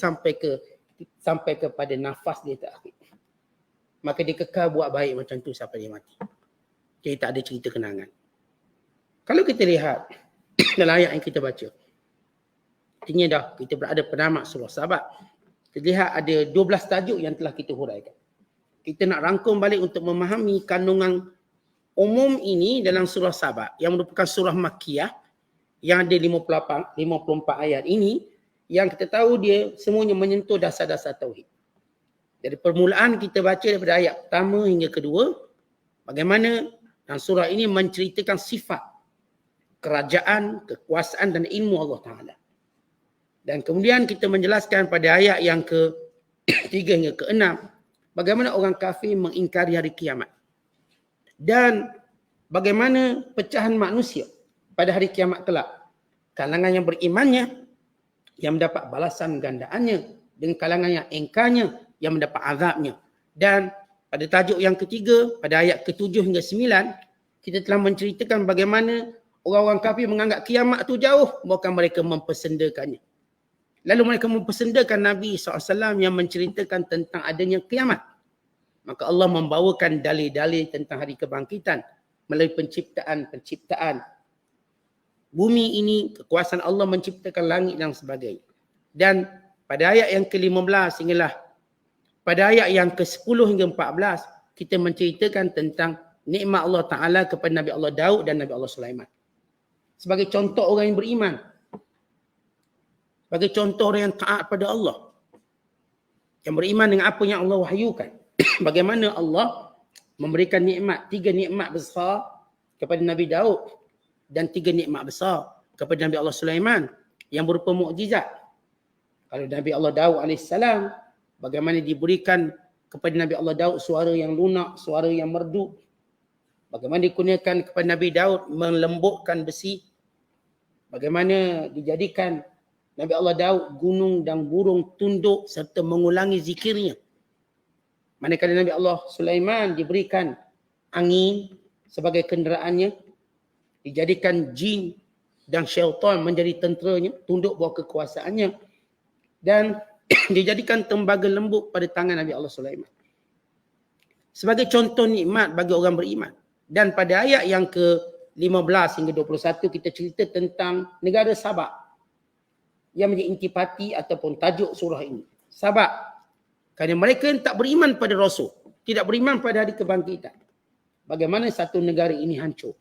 S3: sampai kepada nafas dia tak akhir. Maka dia kekal buat baik macam tu sampai dia mati. Jadi tak ada cerita kenangan. Kalau kita lihat dalam ayat yang kita baca, artinya dah kita berada pada tamat surah Sabah. Kita lihat ada 12 tajuk yang telah kita huraikan. Kita nak rangkum balik untuk memahami kandungan umum ini dalam surah Sabah yang merupakan surah Makkiyah yang ada 54 ayat ini, yang kita tahu dia semuanya menyentuh dasar-dasar tauhid. Dari permulaan kita baca daripada ayat pertama hingga kedua, bagaimana dalam surah ini menceritakan sifat kerajaan, kekuasaan dan ilmu Allah Ta'ala. Dan kemudian kita menjelaskan pada ayat yang ke-3 hingga ke-6, bagaimana orang kafir mengingkari hari kiamat. Dan bagaimana pecahan manusia pada hari kiamat kelak. Kalangan yang berimannya yang mendapat balasan gandaannya, dengan kalangan yang engkarnya yang mendapat azabnya. Dan pada tajuk yang ketiga, pada ayat ke-7 hingga 9, kita telah menceritakan bagaimana orang-orang kafir menganggap kiamat tu jauh, bahkan mereka mempersendakannya. Lalu mereka mempersendakan Nabi SAW yang menceritakan tentang adanya kiamat. Maka Allah membawakan dalil-dalil tentang hari kebangkitan melalui penciptaan bumi ini, kekuasaan Allah menciptakan langit dan sebagainya. Dan pada ayat yang ke-15 hinggalah pada ayat yang ke-10 hingga 14, kita menceritakan tentang nikmat Allah Ta'ala kepada Nabi Allah Daud dan Nabi Allah Sulaiman. Sebagai contoh orang yang beriman. Sebagai contoh orang yang taat pada Allah. Yang beriman dengan apa yang Allah wahyukan. Bagaimana Allah memberikan nikmat, 3 nikmat besar kepada Nabi Daud dan 3 nikmat besar kepada Nabi Allah Sulaiman yang berupa mukjizat. Kalau Nabi Allah Daud AS, bagaimana diberikan kepada Nabi Allah Daud suara yang lunak, suara yang merdu. Bagaimana dikurniakan kepada Nabi Daud melembutkan besi. Bagaimana dijadikan Nabi Allah Daud gunung dan burung tunduk serta mengulangi zikirnya. Manakala Nabi Allah Sulaiman diberikan angin sebagai kenderaannya, dijadikan jin dan syaitan menjadi tenteranya, tunduk bawah kekuasaannya, dan dijadikan tembaga lembut pada tangan Nabi Allah Sulaiman. Sebagai contoh nikmat bagi orang beriman. Dan pada ayat yang ke-15 hingga 21 kita cerita tentang negara Sabak yang menjadi intipati ataupun tajuk surah ini. Sabak. Kerana mereka yang tak beriman pada Rasul, tidak beriman pada hari kebangkitan. Bagaimana satu negara ini hancur.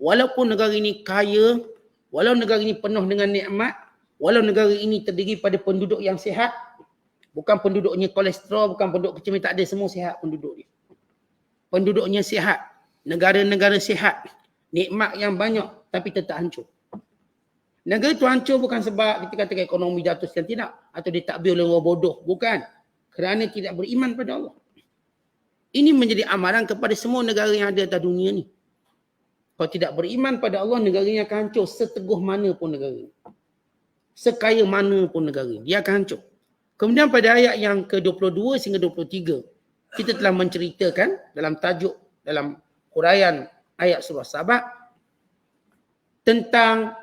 S3: Walaupun negara ini kaya, walau negara ini penuh dengan nikmat, walau negara ini terdiri pada penduduk yang sihat, bukan penduduknya kolesterol, bukan penduduk kecil, tak ada, semua sihat penduduknya. penduduknya sihat, negara-negara sihat, nikmat yang banyak tapi tetap hancur. Negara itu hancur bukan sebab kita katakan ekonomi jatuh sekian, tidak, atau ditakbir oleh orang bodoh, bukan. Kerana tidak beriman pada Allah. Ini menjadi amaran kepada semua negara yang ada atas dunia ni. Kalau tidak beriman pada Allah, negaranya akan hancur seteguh mana pun negara. Sekaya mana pun negara, dia akan hancur. Kemudian pada ayat yang ke-22 sehingga 23, kita telah menceritakan dalam tajuk, dalam huraian ayat surah Sabah, tentang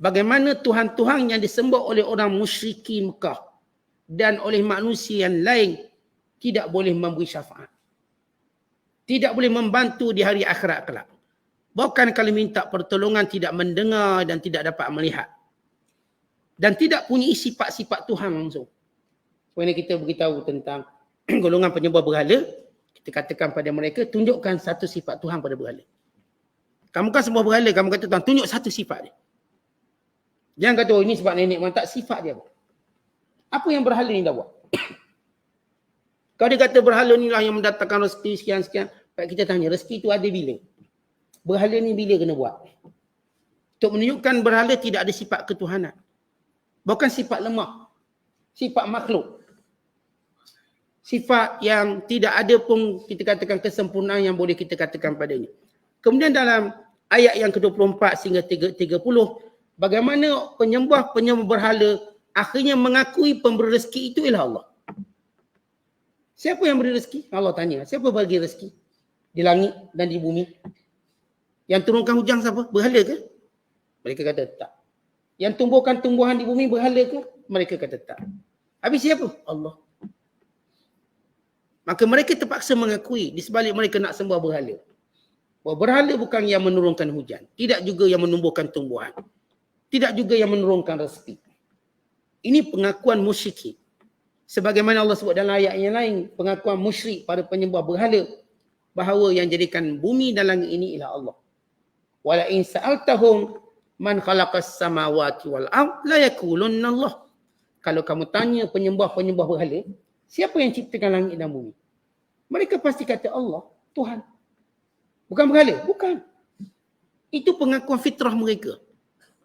S3: bagaimana Tuhan-Tuhan yang disembah oleh orang musyriki Mekah dan oleh manusia yang lain tidak boleh memberi syafaat. Tidak boleh membantu di hari akhirat kelak. Bahkan kalau minta pertolongan tidak mendengar dan tidak dapat melihat. Dan tidak punya sifat-sifat Tuhan langsung. Sebenarnya kita beritahu tentang golongan penyembah berhala, kita katakan pada mereka, tunjukkan satu sifat Tuhan pada berhala. Kamu kan sembah berhala, kamu kata Tuhan, tunjuk satu sifat dia. Jangan kata, oh ini sebab nenek moyang, tak, sifat dia. Apa yang berhala ni dah buat? Kalau dia kata berhala ni lah yang mendatangkan rezeki sekian-sekian, kita tanya, rezeki tu ada bila? Berhala ni bila kena buat? Untuk menunjukkan berhala tidak ada sifat ketuhanan. Bukan sifat lemah. Sifat makhluk. Sifat yang tidak ada pun kita katakan kesempurnaan yang boleh kita katakan padanya. Kemudian dalam ayat yang ke-24 sehingga 30, bagaimana penyembah-penyembah berhala akhirnya mengakui pemberi rezeki itu ialah Allah. Siapa yang beri rezeki? Allah tanya. Siapa bagi rezeki? Di langit dan di bumi. Yang turunkan hujan siapa? Berhala ke? Mereka kata tak. Yang tumbuhkan tumbuhan di bumi berhala ke? Mereka kata tak. Habis siapa? Allah. Maka mereka terpaksa mengakui di sebalik mereka nak sembah berhala. Bahawa berhala bukan yang menurunkan hujan. Tidak juga yang menumbuhkan tumbuhan. Tidak juga yang menurunkan rezeki. Ini pengakuan musyrik. Sebagaimana Allah sebut dalam ayat yang lain, pengakuan musyrik pada penyembah berhala, bahawa yang jadikan bumi dan langit ini ialah Allah. Wala in sa'altahum man khalaqas samawati wal ard la yaqulunna Allah. Kalau kamu tanya penyembah-penyembah berhala, siapa yang ciptakan langit dan bumi? Mereka pasti kata Allah, Tuhan. Bukan berhala? Bukan. Itu pengakuan fitrah mereka.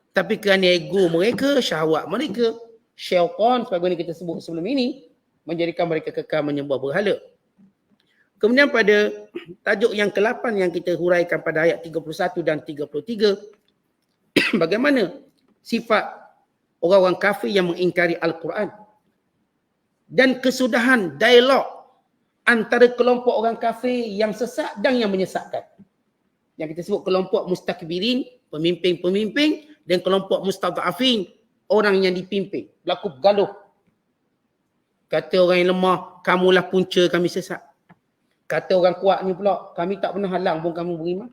S3: Tapi kerana ego mereka, syahwat mereka, syaitan sebagaimana kita sebut sebelum ini, menjadikan mereka kekal menyembah berhala. Kemudian pada tajuk yang ke-8 yang kita huraikan pada ayat 31 dan 33, bagaimana sifat orang-orang kafir yang mengingkari Al-Quran dan kesudahan dialog antara kelompok orang kafir yang sesat dan yang menyesatkan. Yang kita sebut kelompok mustakbirin, pemimpin-pemimpin, dan kelompok mustadhafin, orang yang dipimpin. Berlaku galuh. Kata orang yang lemah, kamulah punca kami sesat. Kata orang kuat ni pula, kami tak pernah halang pun kamu beriman.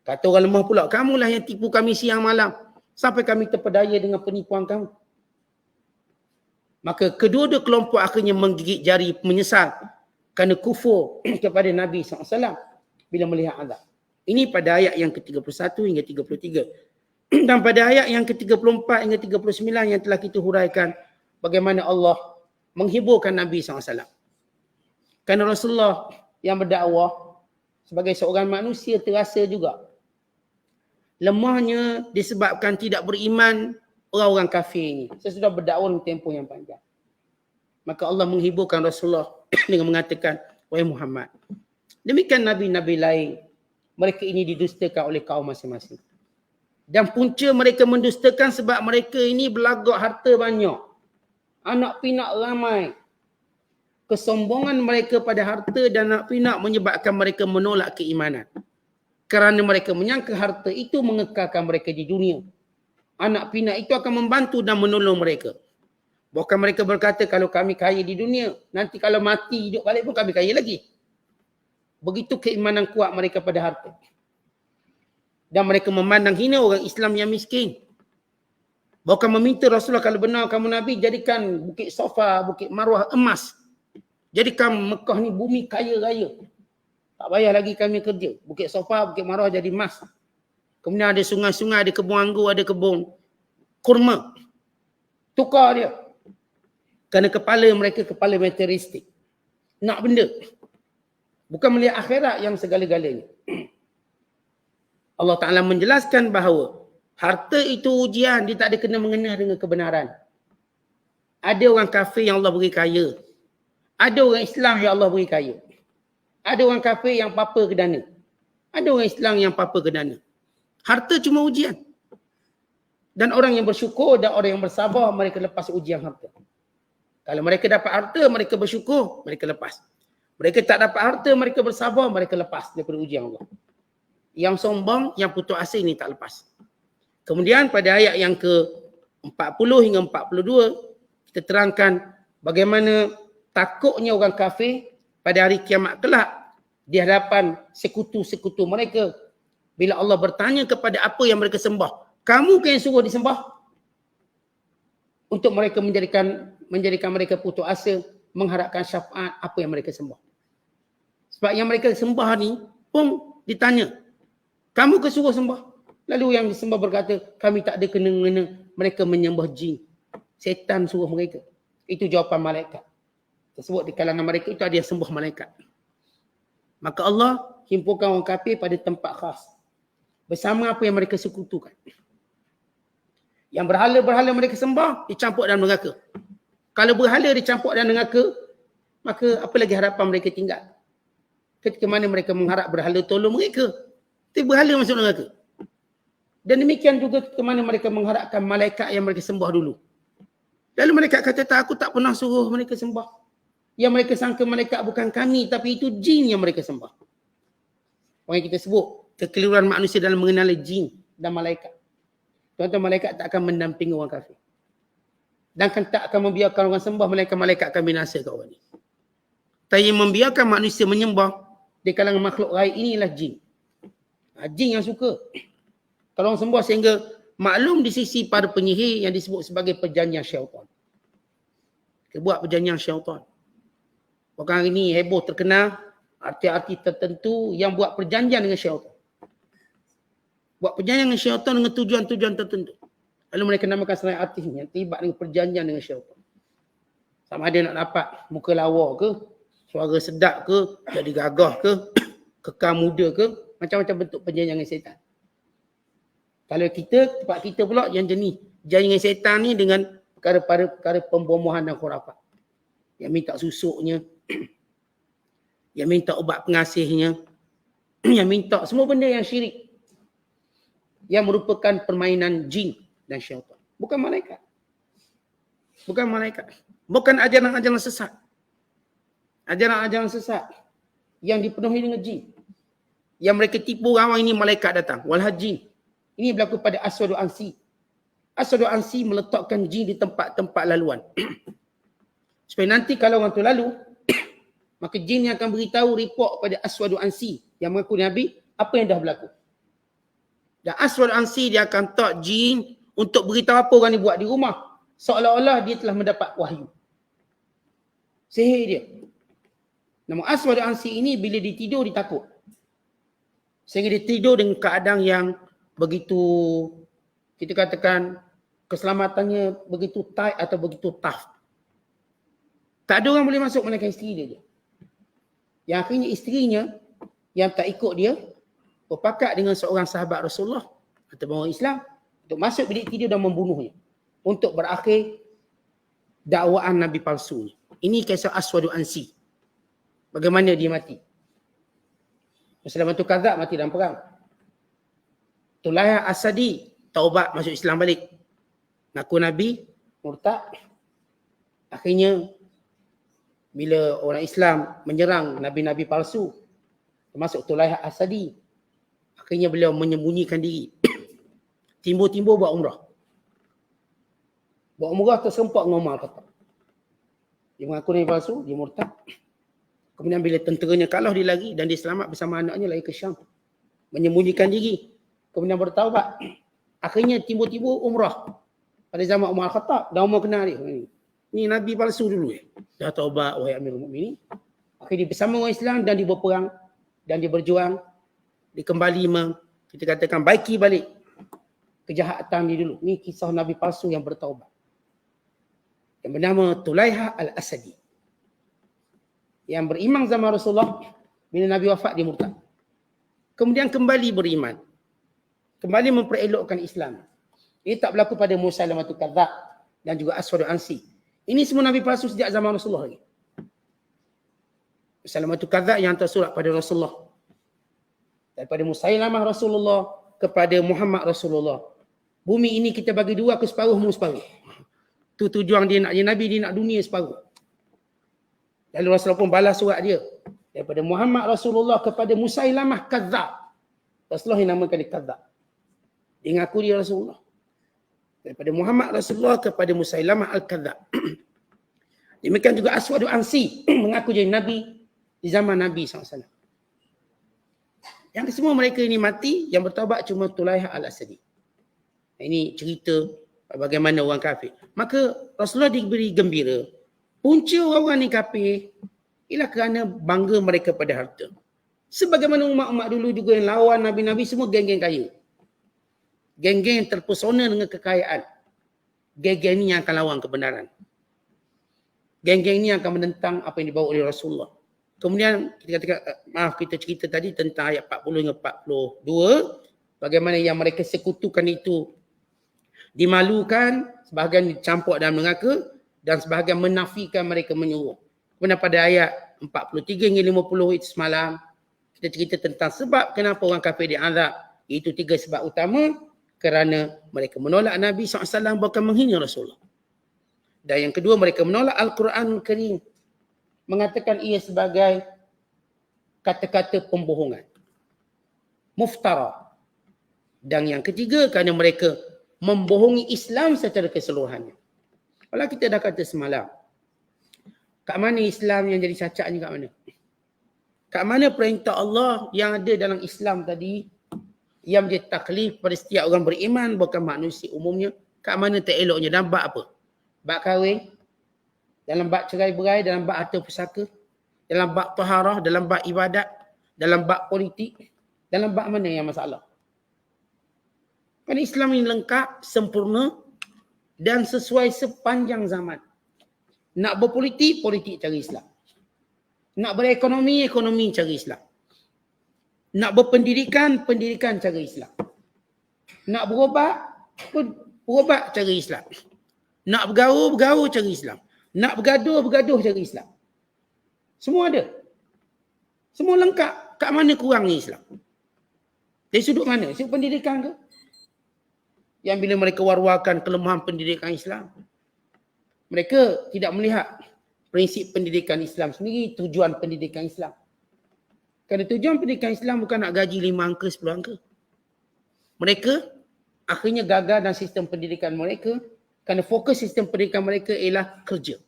S3: Kata orang lemah pula, kamulah yang tipu kami siang malam sampai kami terpedaya dengan penipuan kamu. Maka kedua-dua kelompok akhirnya menggigit jari menyesal kerana kufur kepada Nabi SAW bila melihat azab. Ini pada ayat yang ke-31 hingga 33. Dan pada ayat yang ke-34 hingga 39 yang telah kita huraikan bagaimana Allah menghiburkan Nabi SAW. Kerana Rasulullah yang berdakwah sebagai seorang manusia terasa juga lemahnya disebabkan tidak beriman orang-orang kafir ini. Sesudah berdakwah tempoh yang panjang. Maka Allah menghiburkan Rasulullah dengan mengatakan, wahai Muhammad, demikian Nabi-Nabi lain, mereka ini didustakan oleh kaum masing-masing. Dan punca mereka mendustakan sebab mereka ini berlagak harta banyak. Anak pinak ramai. Kesombongan mereka pada harta dan anak pinak menyebabkan mereka menolak keimanan. Kerana mereka menyangka harta itu mengekalkan mereka di dunia. Anak pinak itu akan membantu dan menolong mereka. Bahkan mereka berkata, kalau kami kaya di dunia, nanti kalau mati hidup balik pun kami kaya lagi. Begitu keimanan kuat mereka pada harta. Dan mereka memandang hina orang Islam yang miskin. Bahkan meminta Rasulullah, kalau benar kamu Nabi, jadikan Bukit Safa, Bukit Marwah emas. Jadikan Mekah ni bumi kaya raya. Tak payah lagi kami kerja. Bukit Safa, Bukit Marwah jadi emas. Kemudian ada sungai-sungai, ada kebun anggur, ada kebun kurma. Tukar dia. Kerana kepala mereka kepala materialistik. Nak benda. Bukan melihat akhirat yang segala-galanya. Allah Ta'ala menjelaskan bahawa harta itu ujian, dia tak ada kena-mengena dengan kebenaran. Ada orang kafir yang Allah beri kaya. Ada orang Islam yang Allah beri kaya. Ada orang kafir yang papa ke dana. Ada orang Islam yang papa ke dana. Harta cuma ujian. Dan orang yang bersyukur dan orang yang bersabar, mereka lepas ujian harta. Kalau mereka dapat harta, mereka bersyukur, mereka lepas. Mereka tak dapat harta, mereka bersabar, mereka lepas daripada ujian Allah. Yang sombong, yang putus asa ini tak lepas. Kemudian pada ayat yang ke-40 hingga 42, kita terangkan bagaimana takutnya orang kafir pada hari kiamat kelak di hadapan sekutu-sekutu mereka. Bila Allah bertanya kepada apa yang mereka sembah. Kamu kan yang suruh disembah? Untuk mereka menjadikan mereka putus asa, mengharapkan syafaat apa yang mereka sembah. Sebab yang mereka sembah ni pun ditanya, kamu ke suruh sembah? Lalu yang disembah berkata, kami tak ada kena-mengena, mereka menyembah jin. Setan suruh mereka. Itu jawapan malaikat. Tersebut di kalangan mereka itu ada yang sembah malaikat. Maka Allah himpunkan orang kafir pada tempat khas. Bersama apa yang mereka sekutukan. Yang berhala-berhala mereka sembah, dicampur dalam neraka. Kalau berhala dicampur dalam neraka, maka apa lagi harapan mereka tinggal? Ketika mana mereka mengharap berhala tolong mereka, tapi berhala masuk neraka. Dan demikian juga ketika mana mereka mengharapkan malaikat yang mereka sembah dulu. Lalu malaikat kata, tak, aku tak pernah suruh mereka sembah. Yang mereka sangka malaikat bukan kami, tapi itu jin yang mereka sembah. Orang yang kita sebut, kekeliruan manusia dalam mengenali jin dan malaikat. Tuan-tuan, malaikat tak akan mendampingi orang kafir. Dan tak akan membiarkan orang sembah, malaikat akan binasa kat orang ni. Tapi yang membiarkan manusia menyembah di kalangan makhluk gaib inilah jin. Jin yang suka. Kalau orang sembah sehingga maklum di sisi para penyihir yang disebut sebagai perjanjian syaitan. Dia buat perjanjian syaitan. Orang ini heboh terkenal artis-artis tertentu yang buat perjanjian dengan syaitan. Buat perjanjian dengan syaitan dengan tujuan-tujuan tertentu. Lalu mereka namakan selain artis yang terlibat dengan perjanjian dengan syaitan. Sama ada nak dapat muka lawa ke, suara sedap ke, jadi gagah ke, kekal muda ke, macam-macam bentuk perjanjian dengan syaitan. Kalau kita, tempat kita pula yang jenis janji dengan syaitan ni dengan perkara-perkara pembomohan dan khurafat. Yang minta susuknya, yang minta ubat pengasihnya, yang minta semua benda yang syirik. Yang merupakan permainan jin dan syaitan. Bukan malaikat. Bukan malaikat. Bukan ajaran-ajaran sesat. Ajaran-ajaran sesat yang dipenuhi dengan jin. Yang mereka tipu orang ini malaikat datang. Walhal jin. Ini berlaku pada Aswadu Ansi. Aswadu Ansi meletakkan jin di tempat-tempat laluan. Supaya nanti kalau orang tu lalu, maka jin yang akan beritahu report pada Aswadu Ansi yang mengaku Nabi apa yang dah berlaku. Dan Aswadu Ansi dia akan tak jin untuk beritahu apa orang ni buat di rumah. Seolah-olah dia telah mendapat wahyu. Sihir dia. Namun Aswadu Ansi ini bila dia tidur dia takut. Sehingga dia tidur dengan keadaan yang begitu, kita katakan keselamatannya begitu tight atau begitu tough. Tak ada orang boleh masuk melainkan isteri dia. Yang akhirnya isterinya yang tak ikut dia berpakat dengan seorang sahabat Rasulullah atau orang Islam untuk masuk bilik tidur dan membunuhnya untuk berakhir dakwaan Nabi palsu. Ini kisah Aswadu Ansi. Bagaimana dia mati? Muslim itu kazab mati dalam perang. Tulaiha Asadi taubat masuk Islam balik. Ngaku Nabi, murtad. Akhirnya bila orang Islam menyerang Nabi-Nabi palsu, termasuk Tulaiha Asadi, akhirnya beliau menyembunyikan diri. Timbul-timbul buat umrah. Buat umrah tersempat dengan Umar kata. Dia mengaku Nabi palsu, dia murtad. Kemudian bila tenteranya kalah dia lari dan dia selamat bersama anaknya lari ke Syam. Menyembunyikan diri. Kemudian bertaubat. Akhirnya timbul-timbul umrah. Pada zaman Umar Khattab. Dan Umar kenal dia. Ni Nabi palsu dulu. Dah taubat wahai Amirul Mukminin. Akhirnya dia bersama orang Islam dan dia berperang. Dan dia berjuang. Dia kembali kita katakan baiki balik kejahatan dia dulu. Ni kisah Nabi palsu yang bertaubat. Yang bernama Tulaiha Al-Asadi. Yang beriman zaman Rasulullah Bila Nabi wafat dia murtad. Kemudian kembali beriman. Kembali memperelokkan Islam. Ini tak berlaku pada Musailamatul Kadzdzab dan juga Aswadul Ansi. Ini semua Nabi palsu sejak zaman Rasulullah lagi. Musailamatul Kadzdzab yang hantar surat pada Rasulullah. Daripada Musailamah Rasulullah kepada Muhammad Rasulullah. Bumi ini kita bagi dua, aku separuh, mu separuh. Itu tujuan dia nak jadi Nabi, dia nak dunia separuh. Lalu Rasulullah pun balas surat dia. Daripada Muhammad Rasulullah kepada Musailamah Kadzdzab. Rasulullah yang namakan dia Kadzdzab. Dia ngaku dia Rasulullah. Daripada Muhammad Rasulullah kepada Musailamah Al-Kadzdzab. Demikian juga Aswadul Ansi mengaku jadi Nabi di zaman Nabi SAW. Yang semua mereka ini mati, yang bertaubat cuma Tulaihah Al-Asadi. Ini cerita bagaimana orang kafir. Maka Rasulullah diberi gembira. Punca orang-orang ni kafir ialah kerana bangga mereka pada harta. Sebagaimana umat-umat dulu juga yang lawan Nabi-Nabi semua geng-geng kaya. Geng-geng yang terpesona dengan kekayaan. Geng-geng ini yang akan lawan kebenaran. Geng-geng ini yang akan menentang apa yang dibawa oleh Rasulullah. Kemudian kita cerita tadi tentang ayat 40 hingga 42. Bagaimana yang mereka sekutukan itu dimalukan, sebahagian dicampur dalam neraka dan sebahagian menafikan mereka menyuruh. Kemudian pada ayat 43 hingga 50 itu semalam kita cerita tentang sebab kenapa orang kafir diazab. Itu 3 sebab utama. Kerana mereka menolak Nabi SAW bahkan menghina Rasulullah. Dan yang kedua, mereka menolak Al-Quran Karim. Mengatakan ia sebagai kata-kata pembohongan. Muftara. Dan yang ketiga, kerana mereka membohongi Islam secara keseluruhannya. Kalau kita dah kata semalam, kat mana Islam yang jadi cacat ni kat mana? Kat mana perintah Allah yang ada dalam Islam tadi, yang menjadi taklif pada setiap orang beriman, bukan manusia umumnya. Kat mana tak eloknya? Dalam bab apa? Bab kahwin, dalam bab cerai-berai, dalam bab harta pusaka, dalam bab taharah, dalam bab ibadat, dalam bab politik, dalam bab mana yang masalah? Kan Islam ini lengkap, sempurna dan sesuai sepanjang zaman. Nak berpolitik, politik cara Islam. Nak berekonomi, ekonomi cara Islam. Nak berpendidikan, pendidikan cara Islam. Nak berubat, berubat cara Islam. Nak bergaul, bergaul cara Islam. Nak bergaduh, bergaduh cara Islam. Semua ada. Semua lengkap. Kat mana kurangnya Islam? Dari sudut mana? Sudut pendidikan ke? Yang bila mereka war-warkan kelemahan pendidikan Islam. Mereka tidak melihat prinsip pendidikan Islam sendiri, tujuan pendidikan Islam. Kerana tujuan pendidikan Islam bukan nak gaji 5 angka, 10 angka. Mereka akhirnya gagal dalam sistem pendidikan mereka kerana fokus sistem pendidikan mereka ialah kerja.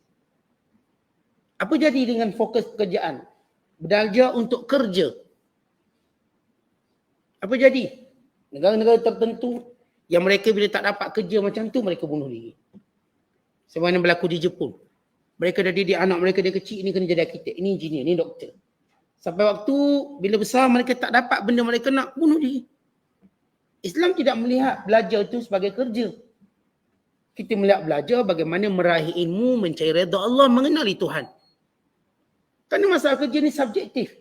S3: Apa jadi dengan fokus pekerjaan? Belajar untuk kerja. Apa jadi? Negara-negara tertentu yang mereka bila tak dapat kerja macam tu, mereka bunuh diri. Sebagaimana berlaku di Jepun. Mereka dah didik anak mereka dia kecil, ini kena jadi arkitek, ini engineer, ini doktor. Sampai waktu bila besar mereka tak dapat benda mereka nak, bunuh diri. Islam tidak melihat belajar itu sebagai kerja. Kita melihat belajar bagaimana meraih ilmu, mencari redha Allah, mengenali Tuhan. Kerana masalah kerja ni subjektif.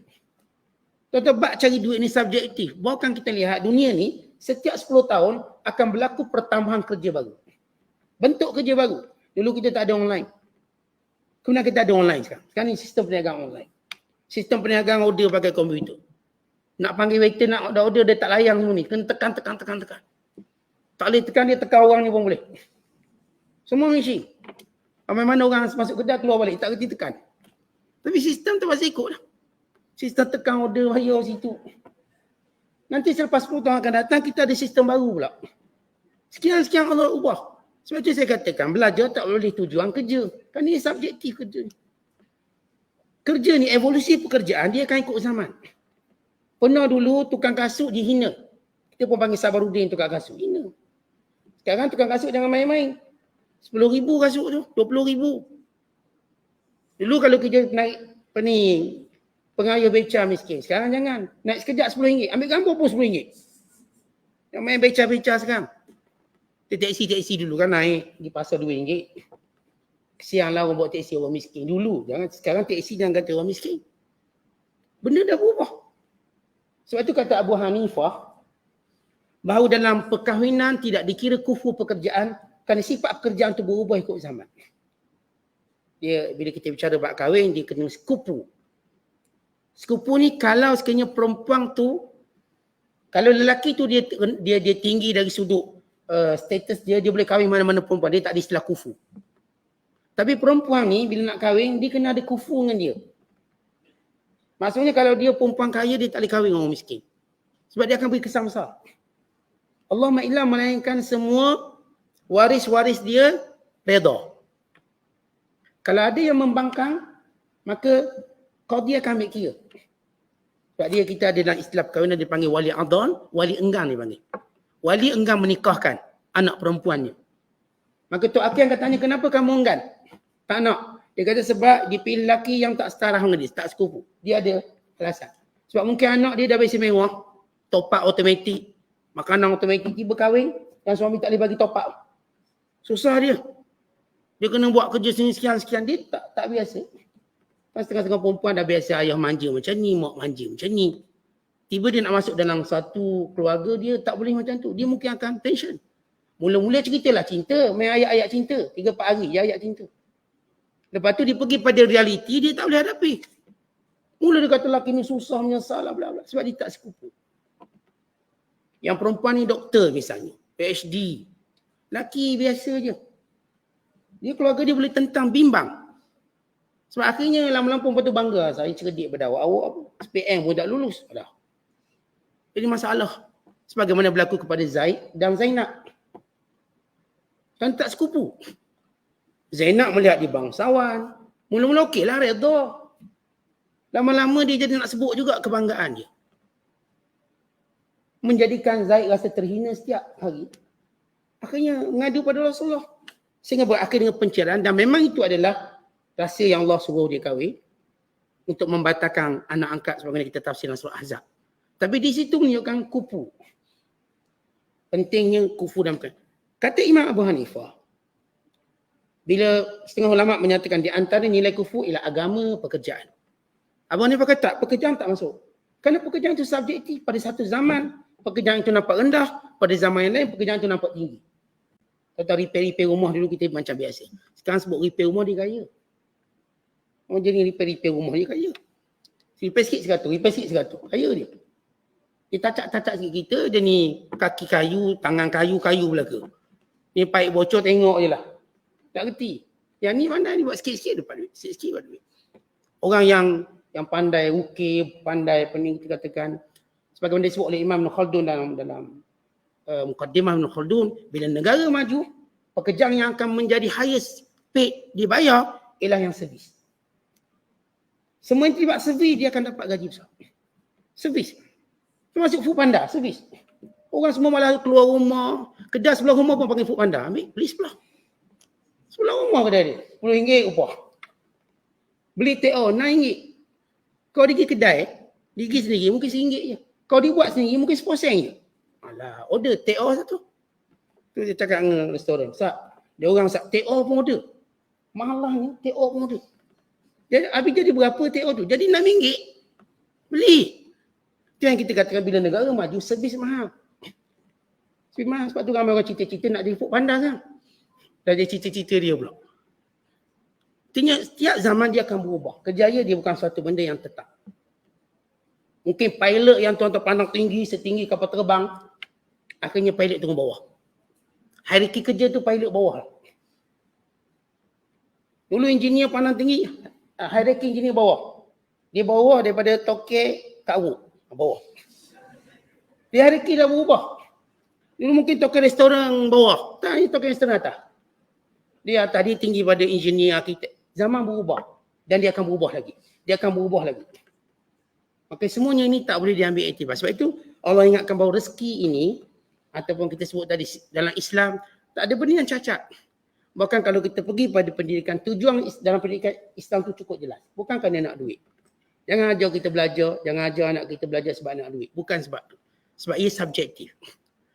S3: Tuan-tuan, bab cari duit ni subjektif. Bahkan kita lihat dunia ni setiap 10 tahun akan berlaku pertambahan kerja baru. Bentuk kerja baru. Dulu kita tak ada online. Kemudian kita ada online sekarang. Sekarang ni sistem perniagaan online. Sistem perniagaan order pakai komputer. Nak panggil waiter, nak order, dia tak layang semua ni. Kena tekan. Tak boleh tekan, dia tekan orang ni pun boleh. Semua machine. Ramai mana orang masuk kedai keluar balik, tak kerti tekan. Tapi sistem tu masih ikut lah. Sistem tekan order, bayar situ. Nanti selepas 10 tahun akan datang, kita ada sistem baru pula. Sekian Allah ubah. Sebab itu saya katakan, belajar tak boleh tujuan kerja. Kan ini subjektif kerja ni. Kerja ni, evolusi pekerjaan dia akan ikut zaman. Pernah dulu tukang kasut dihina. Kita pun panggil Sabarudin tukang kasut. Hina. Sekarang tukang kasut jangan main-main. 10,000 kasut tu, 20,000. Dulu kalau kerja naik pengayuh beca miskin. Sekarang jangan. Naik sekejap RM10. Ambil gambar pun RM10. Yang main beca-beca sekarang. Taksi dulu kan naik di pasar RM2. Kesianlah orang buat teksi orang miskin dulu. Sekarang teksi jangan kata orang miskin. Benda dah berubah. Sebab itu kata Abu Hanifah, bahawa dalam perkahwinan tidak dikira kufur pekerjaan kerana sifat pekerjaan itu berubah ikut zaman. Dia bila kita bicara bab kahwin, dia kena sekupu. Sekupu ni kalau sekiranya perempuan tu, kalau lelaki tu dia tinggi dari sudut status dia boleh kahwin mana-mana perempuan, dia tak ada istilah kufu. Tapi perempuan ni bila nak kahwin, dia kena ada kufu dengan dia. Maksudnya kalau dia perempuan kaya, dia tak boleh kahwin dengan orang miskin. Sebab dia akan beri kesan besar. Allah ma'ilah melainkan semua waris-waris dia redha. Kalau ada yang membangkang, maka qadhi akan ambil kira. Sebab dia kita ada dalam istilah perkahwinan dipanggil wali adhan, wali enggan dipanggil. Wali enggan menikahkan anak perempuannya. Maka Tok Akil akan tanya, kenapa kamu enggan? Tak nak. Dia kata sebab dia pilih lelaki yang tak setara dengan dia, tak sekufu. Dia ada alasan. Sebab mungkin anak dia dah biasa mewah, top up automatik, makanan automatik, tiba kahwin, yang suami tak boleh bagi top up. Susah dia. Dia kena buat kerja sini sekian-sekian, dia tak biasa. Kan setengah-setengah perempuan dah biasa ayah manja macam ni, mak manja macam ni. Tiba dia nak masuk dalam satu keluarga, dia tak boleh macam tu. Dia mungkin akan tension. Mula-mula ceritalah cinta, main ayat-ayat cinta. 3-4 hari, dia ayat cinta. Lepas tu dia pergi pada realiti, dia tak boleh hadapi. Mula dia kata lelaki ni susah, menyesal lah, bla bla. Sebab dia tak sekufu. Yang perempuan ni doktor misalnya, PhD. Lelaki biasa je. Dia keluarga dia boleh tentang bimbang. Sebab akhirnya lama-lama perempuan tu bangga. Saya cerdik pada awak apa? SPM pun tak lulus. Dah. Jadi masalah. Sebagaimana berlaku kepada Zaid dan Zainab. Kan tak sekufu. Zainab melihat dia bangsawan. Mula-mula okeylah, redha. Lama-lama dia jadi nak sebut juga kebanggaan dia. Menjadikan Zaid rasa terhina setiap hari. Akhirnya mengadu pada Rasulullah. Sehingga berakhir dengan pencerahan. Dan memang itu adalah rahsia yang Allah suruh dia kahwin. Untuk membatalkan anak angkat sebagaimana kita tafsir dalam surah Ahzab. Tapi di situ menunjukkan kufu. Pentingnya kufu dan bukan. Kata Imam Abu Hanifah, bila setengah ulama menyatakan di antara nilai kufu ialah agama, pekerjaan. Abu Hanifah kata pekerjaan tak masuk. Kerana pekerjaan itu subjektif. Pada satu zaman, pekerjaan itu nampak rendah. Pada zaman yang lain, pekerjaan itu nampak tinggi. Kata repair rumah dulu kita macam biasa. Sekarang sebut repair rumah dia kaya. Orang jadi repair rumah dia kaya. Repair sikit 100, repair sikit 100. Kaya dia. Dia tacak-tacak sikit kita, dia ni kaki kayu, tangan kayu belaka. Ni paip bocor tengok je lah. Tak kerti. Yang ni mana ni buat sikit-sikit dapat duit. Sikit-sikit dapat duit. Orang yang pandai ukir, pandai pening kita katakan. Sebagaimana disebut oleh Imam Ibn Khaldun dalam Muqaddimah Ibn Khaldun. Bila negara maju, pekerjaan yang akan menjadi highest paid dibayar ialah yang servis. Semua yang terlibat servis dia akan dapat gaji besar. Servis. Termasuk food panda, servis. Orang semua malah keluar rumah. Kedai sebelah rumah pun panggil food panda. Ambil, beli sebelah. Sebelah rumah kedai dia. RM10 upah. Beli TO RM9. Kau pergi kedai, pergi sendiri mungkin RM1 je. Kau dibuat sendiri mungkin RM10 je. Alah, order TO satu. Tu dia cakap dengan restoran. Dia orang TO pun order. Malahnya TO pun order. Jadi habis jadi berapa TO tu? Jadi RM6. Beli. Itu yang kita katakan bila negara maju, servis mahal. Servis mahal. Sebab tu ramai orang cita-cita nak jadi food panda kan. Dah jadi cita-cita dia pula. Artinya setiap zaman dia akan berubah. Kerjaya dia bukan suatu benda yang tetap. Mungkin pilot yang tuan-tuan pandang tinggi, setinggi kapal terbang, akhirnya pilot turun bawah. Hierarki kerja tu pilot bawah. Dulu engineer pandang tinggi, hierarki engineer bawah. Dia bawah daripada toke kau. Bawah. Dia hierarki dah berubah. Dulu mungkin toke restoran bawah. Tak, ini toke restoran atas. Dia atas, dia tinggi pada engineer, arkitek. Zaman berubah. Dan dia akan berubah lagi. Dia akan berubah lagi. Maka semuanya ini tak boleh diambil iktibar. Sebab itu Allah ingatkan bahawa rezeki ini, ataupun kita sebut tadi dalam Islam, tak ada benda yang cacat. Bahkan kalau kita pergi pada pendidikan, tujuan dalam pendidikan Islam itu cukup jelas. Bukan kerana nak duit. Jangan ajar kita belajar, jangan ajar anak kita belajar sebab nak duit. Bukan sebab itu. Sebab ia subjektif.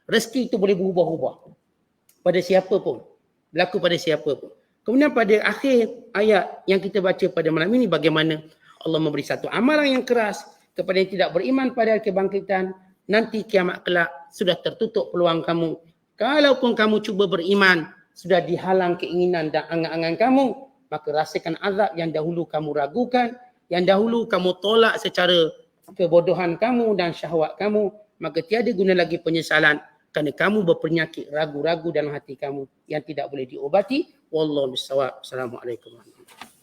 S3: Rezeki itu boleh berubah-ubah. Pada siapa pun. Berlaku pada siapa pun. Kemudian pada akhir ayat yang kita baca pada malam ini, bagaimana Allah memberi satu amalan yang keras kepada yang tidak beriman pada hari kebangkitan, nanti kiamat kelak sudah tertutup peluang kamu. Kalaupun kamu cuba beriman, sudah dihalang keinginan dan angan-angan kamu, maka rasakan azab yang dahulu kamu ragukan, yang dahulu kamu tolak secara kebodohan kamu dan syahwat kamu, maka tiada guna lagi penyesalan kerana kamu berpenyakit ragu-ragu dalam hati kamu yang tidak boleh diobati. Wallahu bissawab. Assalamualaikum warahmatullahi wabarakatuh.